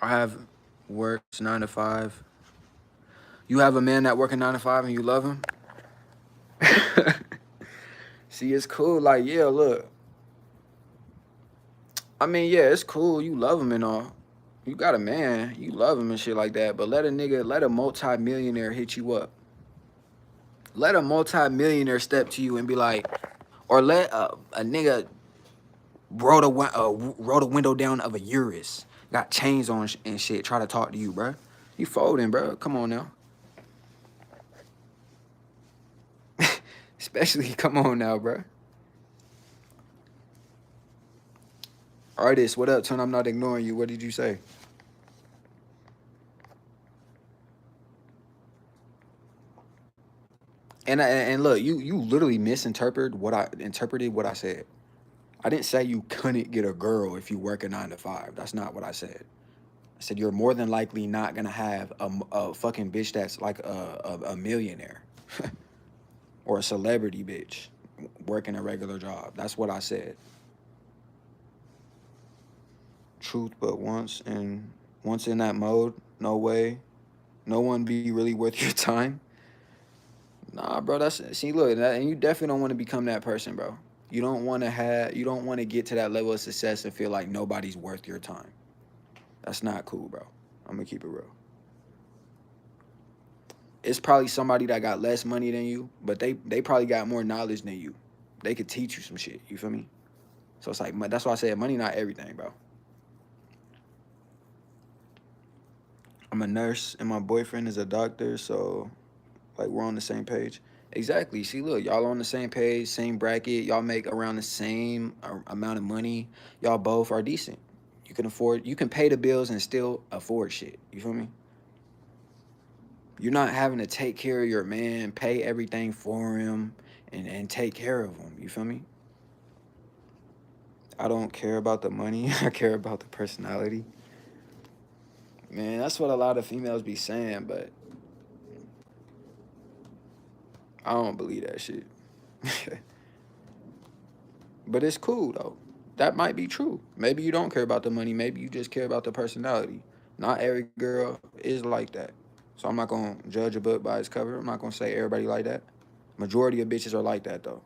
I have works 9 to 5. You have a man that working 9 to 5 and you love him. See, it's cool. Like, yeah, look. I mean, yeah, it's cool. You love him and all. You got a man. You love him and shit like that. But let a multi-millionaire hit you up. Let a multi-millionaire step to you and be like, or let a nigga roll the window down of a Urus, got chains on and shit, try to talk to you, bro. You folding, bro. Come on now. Especially, come on now, bro. Artist, what up, Ton? I'm not ignoring you. What did you say? And look, you literally misinterpreted what I said. I didn't say you couldn't get a girl if you work a 9 to 5. That's not what I said. I said you're more than likely not gonna have a fucking bitch that's like a millionaire or a celebrity bitch working a regular job. That's what I said. Truth, but once in that mode, no way, no one be really worth your time. Nah, bro. See, look, and you definitely don't want to become that person, bro. You don't want to get to that level of success and feel like nobody's worth your time. That's not cool, bro. I'm gonna keep it real. It's probably somebody that got less money than you, but they probably got more knowledge than you. They could teach you some shit. You feel me? So it's like that's why I said money not everything, bro. I'm a nurse and my boyfriend is a doctor, so like we're on the same page. Exactly. See, look, y'all on the same page, same bracket. Y'all make around the same amount of money. Y'all both are decent. You can pay the bills and still afford shit. You feel me? You're not having to take care of your man, pay everything for him, and take care of him. You feel me? I don't care about the money. I care about the personality. Man, that's what a lot of females be saying, but I don't believe that shit. But it's cool though. That might be true. Maybe you don't care about the money. Maybe you just care about the personality. Not every girl is like that. So I'm not gonna judge a book by its cover. I'm not gonna say everybody like that. Majority of bitches are like that though.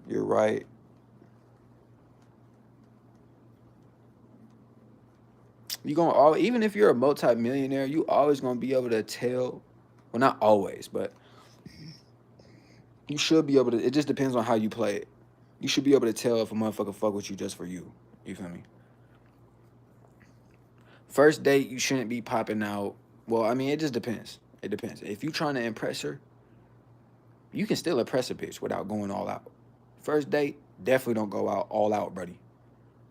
You're right. You gonna even if you're a multi-millionaire, you always gonna be able to tell. Well, not always, but you should be able to. It just depends on how you play it. You should be able to tell if a motherfucker fuck with you just for you. You feel me? First date, you shouldn't be popping out. Well, I mean, it just depends. It depends. If you trying to impress her, you can still impress a bitch without going all out. First date, definitely don't go out all out, buddy.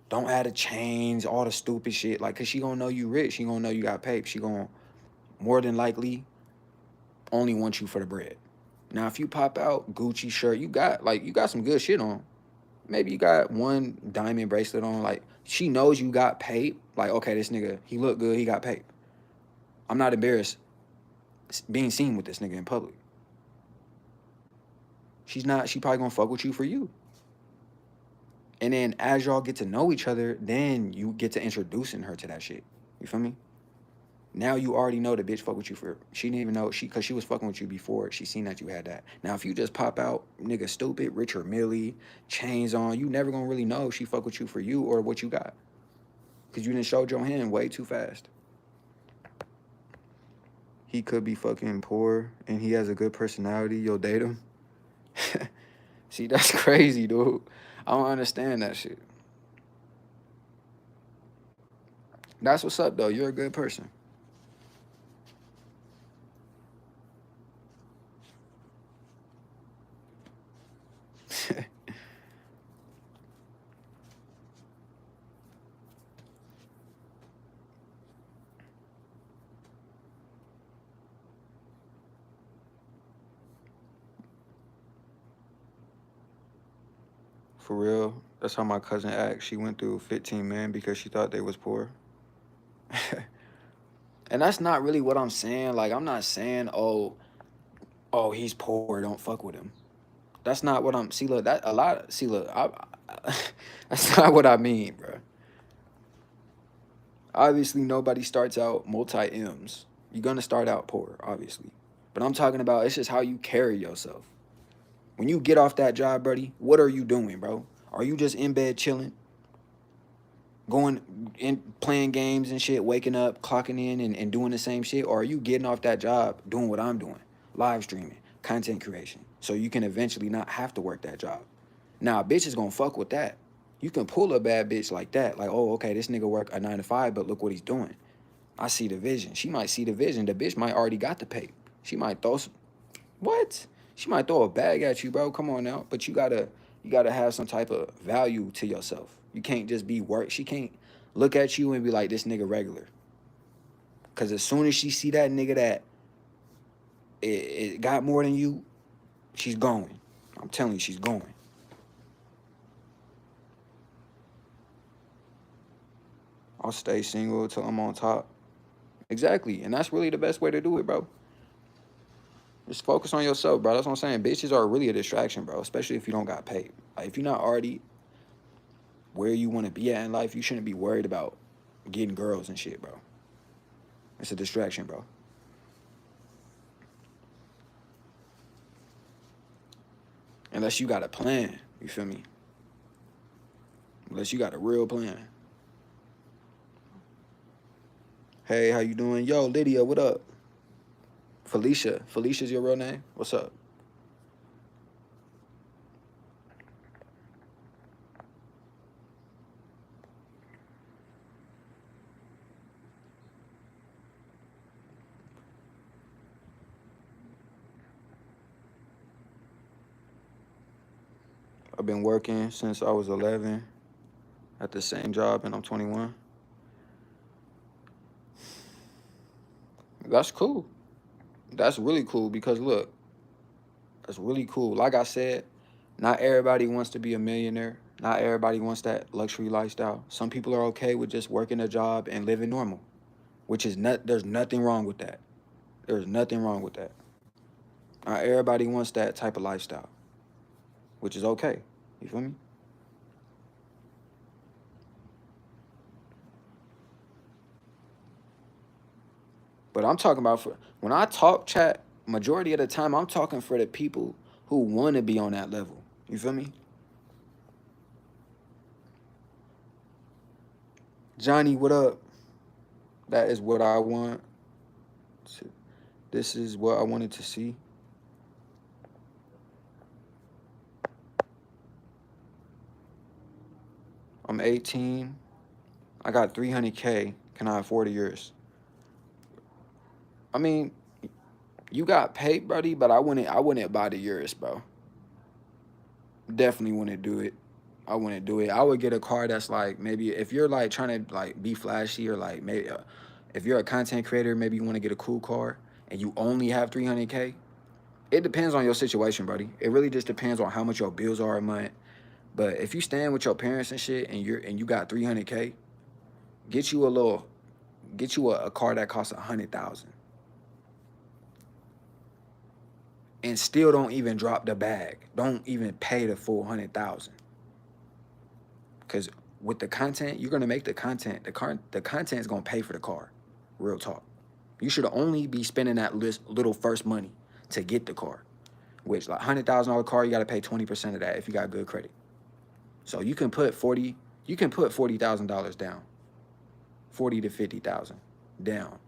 Don't add the chains, all the stupid shit. Like, cause she gonna know you rich. She gonna know you got paper. She gonna more than likely only want you for the bread. Now, if you pop out Gucci shirt, you got some good shit on. Maybe you got one diamond bracelet on. Like, she knows you got paid. Like, okay, this nigga, he look good. He got paid. I'm not embarrassed being seen with this nigga in public. She's not. She probably gonna fuck with you for you. And then as y'all get to know each other, then you get to introducing her to that shit. You feel me? Now you already know the bitch fuck with you for. She didn't even know cause she was fucking with you before she seen that you had that. Now if you just pop out, nigga, stupid, Richard Millie, chains on, you never gonna really know if she fuck with you for you or what you got. Cause you didn't show your hand way too fast. He could be fucking poor and he has a good personality. You'll date him. See, that's crazy, dude. I don't understand that shit. That's what's up, though. You're a good person. For real. That's how my cousin acts. She went through 15 men because she thought they was poor. And that's not really what I'm saying. Like, I'm not saying, oh, he's poor, don't fuck with him. That's not what I'm. See, look, that a lot. See, look, that's not what I mean, bro. Obviously, nobody starts out multi M's. You're gonna start out poor, obviously. But I'm talking about it's just how you carry yourself. When you get off that job, buddy, what are you doing, bro? Are you just in bed chilling, going in playing games and shit, waking up, clocking in and doing the same shit? Or are you getting off that job doing what I'm doing? Live streaming, content creation. So you can eventually not have to work that job. Now, a bitch is gonna fuck with that. You can pull a bad bitch like that. Like, oh, okay, this nigga work a 9 to 5, but look what he's doing. I see the vision. She might see the vision. The bitch might already got the pay. She might throw some, what? She might throw a bag at you, bro. Come on now. But you gotta have some type of value to yourself. You can't just be work. She can't look at you and be like, this nigga regular. Cause as soon as she see that nigga that it got more than you, she's going. I'm telling you, she's going. I'll stay single till I'm on top. Exactly. And that's really the best way to do it, bro. Just focus on yourself, bro. That's what I'm saying. Bitches are really a distraction, bro, especially if you don't got paid. Like, if you're not already where you want to be at in life, you shouldn't be worried about getting girls and shit, bro. It's a distraction, bro. Unless you got a plan, you feel me? Unless you got a real plan. Hey, how you doing? Yo, Lydia, what up? Felicia. Felicia's your real name? What's up? I've been working since I was 11 at the same job, and I'm 21. That's cool. That's really cool because look, that's really cool. Like I said, not everybody wants to be a millionaire. Not everybody wants that luxury lifestyle. Some people are okay with just working a job and living normal, which is not, there's nothing wrong with that. There's nothing wrong with that. Not everybody wants that type of lifestyle, which is okay. You feel me? But I'm talking about when I talk chat, majority of the time I'm talking for the people who want to be on that level. You feel me? Johnny, what up? That is what I want. This is what I wanted to see. I'm 18. I got 300K. Can I afford a yours? I mean, you got paid, buddy, but I wouldn't buy the yours, bro. Definitely wouldn't do it. I wouldn't do it. I would get a car that's like, maybe if you're like trying to like be flashy, or like maybe if you're a content creator, maybe you want to get a cool car and you only have 300K. It depends on your situation, buddy. It really just depends on how much your bills are a month. But if you stand with your parents and shit, and you got 300K, get you a little, get you a car that costs 100,000, and still don't even drop the bag. Don't even pay the full 100,000. Because with the content, you're gonna make the content. The content is gonna pay for the car. Real talk. You should only be spending that little first money to get the car. Which, like, $100,000 car, you gotta pay 20% of that if you got good credit. So you can put 40. You can put $40,000 down. 40 to 50,000 down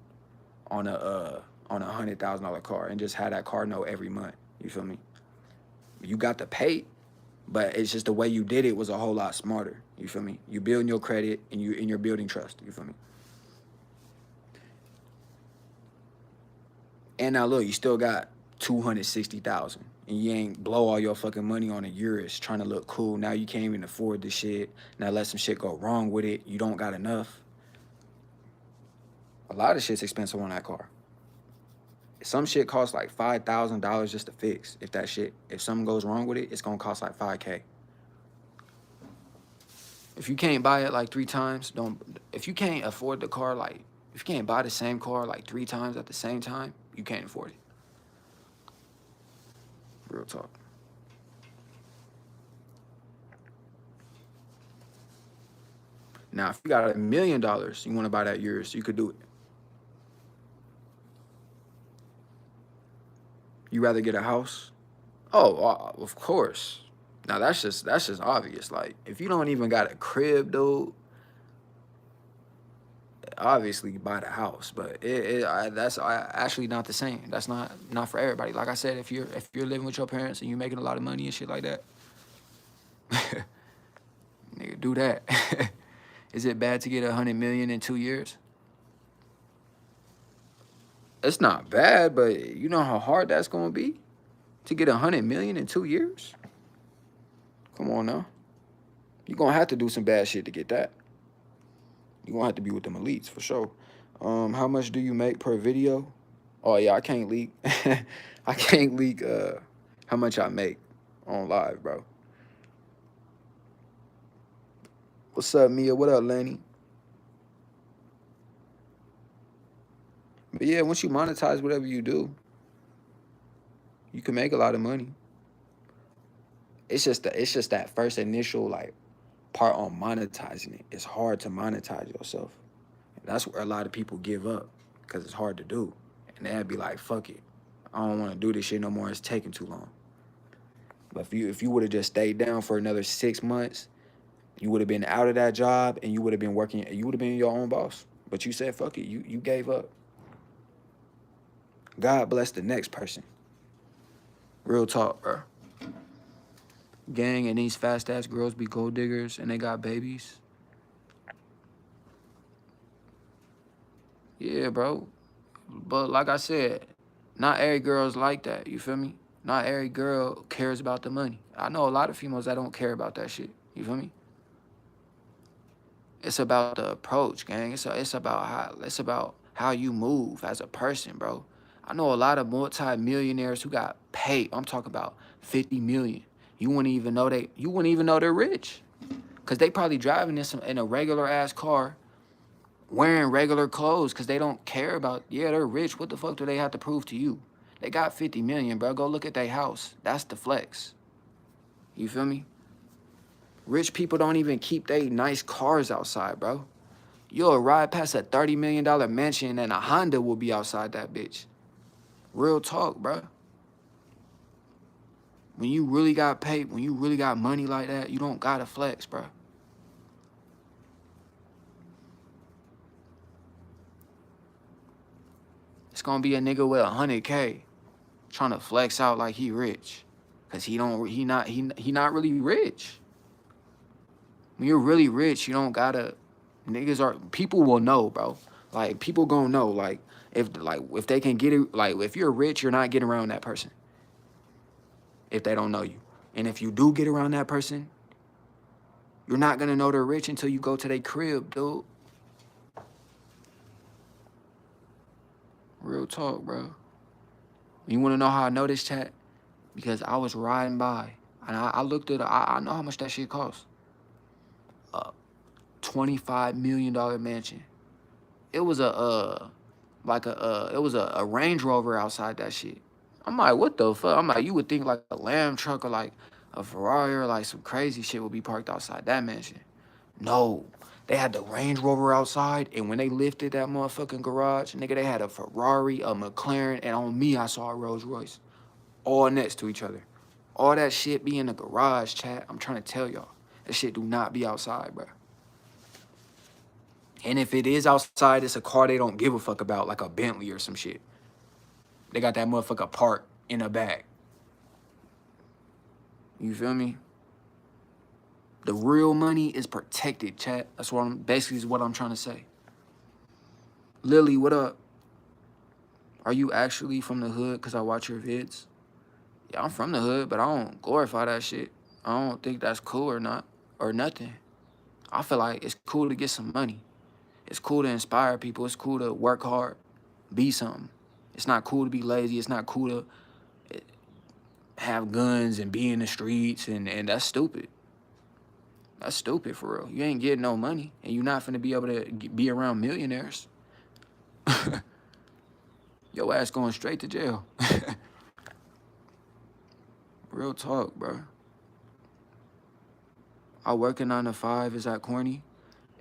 on a $100,000 car, and just have that car note every month. You feel me? You got the pay, but it's just the way you did it was a whole lot smarter. You feel me? You building your credit, and you're building trust. You feel me? And now look, you still got 260,000, and you ain't blow all your fucking money on a Urus trying to look cool. Now you can't even afford this shit. Now let some shit go wrong with it. You don't got enough. A lot of shit's expensive on that car. Some shit costs like $5,000 just to fix. If something goes wrong with it, it's gonna cost like $5K. If you can't buy it like 3 times, don't. If you can't afford the car, like if you can't buy the same car like 3 times at the same time, you can't afford it. Real talk. Now, if you got $1 million, you want to buy that Urus, you could do it. You rather get a house? Oh, of course. Now that's just obvious. Like if you don't even got a crib, dude, obviously you buy the house. But that's actually not the same. That's not for everybody. Like I said, if you're living with your parents and you're making a lot of money and shit like that, nigga, do that. Is it bad to get 100 million in 2 years? It's not bad, but you know how hard that's gonna be to get 100 million in 2 years. Come on now, you're gonna have to do some bad shit to get that. You're gonna have to be with them elites for sure. How much do you make per video? Oh yeah, I can't leak. I can't leak how much I make on live, bro. What's up, Mia? What up, Lenny? But yeah, once you monetize whatever you do, you can make a lot of money. It's just that first initial like part on monetizing it. It's hard to monetize yourself. And that's where a lot of people give up because it's hard to do. And they'd be like, fuck it. I don't want to do this shit no more. It's taking too long. But if you would have just stayed down for another 6 months, you would have been out of that job and you would have been working, you would have been your own boss. But you said, fuck it. You gave up. God bless the next person. Real talk, bro. Gang, and these fast ass girls be gold diggers and they got babies. Yeah, bro. But like I said, not every girl's like that. You feel me? Not every girl cares about the money. I know a lot of females that don't care about that shit. You feel me? It's about the approach, gang. It's about how you move as a person, bro. I know a lot of multi-millionaires who got paid. I'm talking about 50 million. You wouldn't even know they're rich. Cause they probably driving in a regular ass car, wearing regular clothes, cause they don't care about, yeah, they're rich. What the fuck do they have to prove to you? They got 50 million, bro. Go look at their house. That's the flex. You feel me? Rich people don't even keep they nice cars outside, bro. You'll ride past a $30 million mansion and a Honda will be outside that bitch. Real talk, bro. When you really got paid, when you really got money like that, you don't gotta flex, bro. It's gonna be a nigga with 100K trying to flex out like he rich. Cause he not really rich. When you're really rich, you don't gotta, people will know, bro. Like, people gonna know, like if they can get it, like if you're rich, you're not getting around that person if they don't know you. And if you do get around that person, you're not gonna know they're rich until you go to their crib, dude. Real talk, bro. You wanna know how I know this, chat? Because I was riding by and I looked at, I know how much that shit costs. $25 million mansion. It was a Range Rover outside that shit. I'm like, what the fuck? I'm like, you would think like a Lamb truck or like a Ferrari or like some crazy shit would be parked outside that mansion. No, they had the Range Rover outside, and when they lifted that motherfucking garage, nigga, they had a Ferrari, a McLaren, and on me, I saw a Rolls Royce, all next to each other. All that shit be in the garage, chat. I'm trying to tell y'all, that shit do not be outside, bro. And if it is outside, it's a car they don't give a fuck about, like a Bentley or some shit. They got that motherfucker parked in the back. You feel me? The real money is protected, chat. That's what basically is what I'm trying to say. Lily, what up? Are you actually from the hood? Because I watch your vids. Yeah, I'm from the hood, but I don't glorify that shit. I don't think that's cool or not, or nothing. I feel like it's cool to get some money. It's cool to inspire people. It's cool to work hard, be something. It's not cool to be lazy. It's not cool to have guns and be in the streets, and that's stupid. That's stupid for real. You ain't getting no money, and you're not finna be able to be around millionaires. Your ass going straight to jail. Real talk, bro. I work a 9 to 5. Is that corny?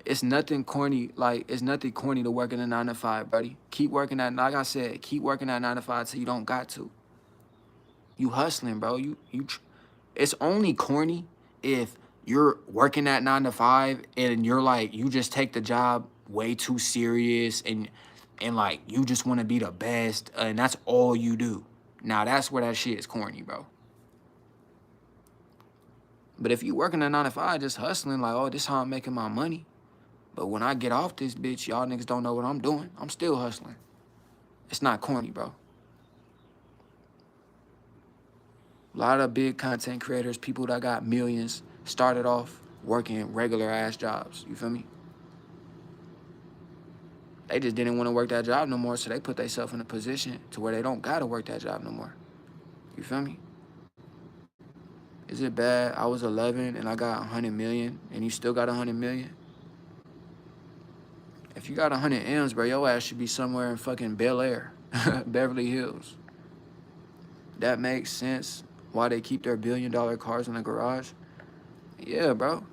It's nothing corny. Like, it's nothing corny to work in a 9 to 5, buddy. Keep working that. Like I said, keep working that 9 to 5 till you don't got to. You hustling, bro. It's only corny if you're working that 9 to 5 and you're like, you just take the job way too serious and like you just want to be the best and that's all you do. Now that's where that shit is corny, bro. But if you working a 9 to 5 just hustling like, oh, this how I'm making my money. But when I get off this bitch, y'all niggas don't know what I'm doing. I'm still hustling. It's not corny, bro. A lot of big content creators, people that got millions, started off working regular ass jobs. You feel me? They just didn't want to work that job no more, so they put themselves in a position to where they don't gotta work that job no more. You feel me? Is it bad? I was 11 and I got 100 million, and you still got 100 million? If you got 100 M's, bro, your ass should be somewhere in fucking Bel Air, Beverly Hills. That makes sense. Why they keep their billion-dollar cars in the garage? Yeah, bro.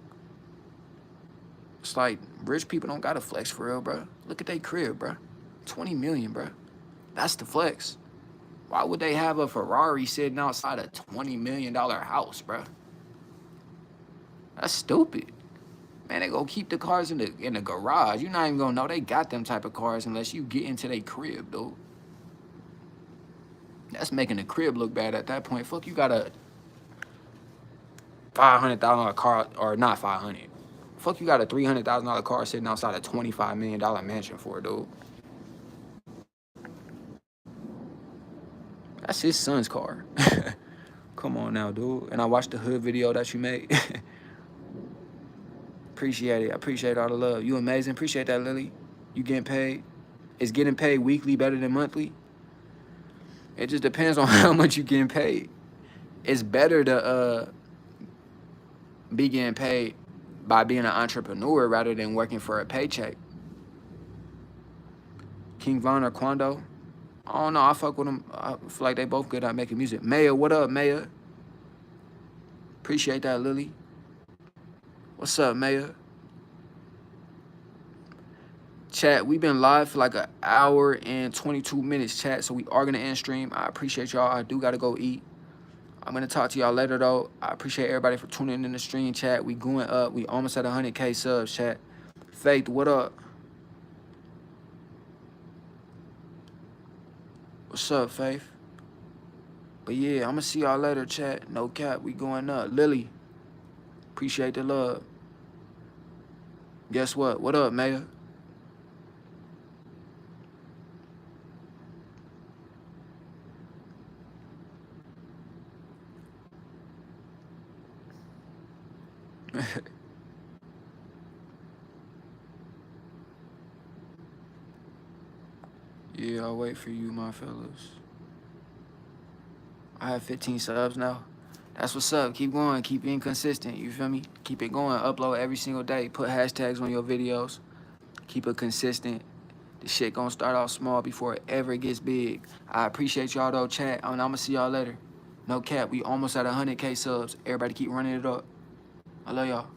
It's like rich people don't gotta flex for real, bro. Look at their crib, bro. 20 million, bro. That's the flex. Why would they have a Ferrari sitting outside a $20 million house, bro? That's stupid. Man, they go keep the cars in the garage. You're not even gonna know they got them type of cars unless you get into their crib, dude. That's making the crib look bad at that point. Fuck, you got a $500,000 car, or not 500. Fuck, you got a $300,000 car sitting outside a $25 million mansion for, dude. That's his son's car. Come on now, dude. And I watched the hood video that you made. Appreciate it. I appreciate all the love. You amazing. Appreciate that, Lily. You getting paid? Is getting paid weekly better than monthly? It just depends on how much you getting paid. It's better to be getting paid by being an entrepreneur rather than working for a paycheck. King Von or Quando? I don't know. I fuck with them. I feel like they both good at making music. Maya, what up, Maya? Appreciate that, Lily. What's up, Maya? Chat, we've been live for like an hour and 22 minutes, chat. So we are going to end stream. I appreciate y'all. I do got to go eat. I'm going to talk to y'all later, though. I appreciate everybody for tuning in the stream, chat. We going up. We almost at 100K subs, chat. Faith, what up? What's up, Faith? But yeah, I'm going to see y'all later, chat. No cap, we going up. Lily, appreciate the love. Guess what? What up, Maya? Yeah, I'll wait for you, my fellas. I have 15 subs now. That's what's up. Keep going. Keep being consistent. You feel me? Keep it going. Upload every single day. Put hashtags on your videos. Keep it consistent. This shit gonna start off small before it ever gets big. I appreciate y'all though, chat. And I'm gonna see y'all later. No cap. We almost at 100K subs. Everybody keep running it up. I love y'all.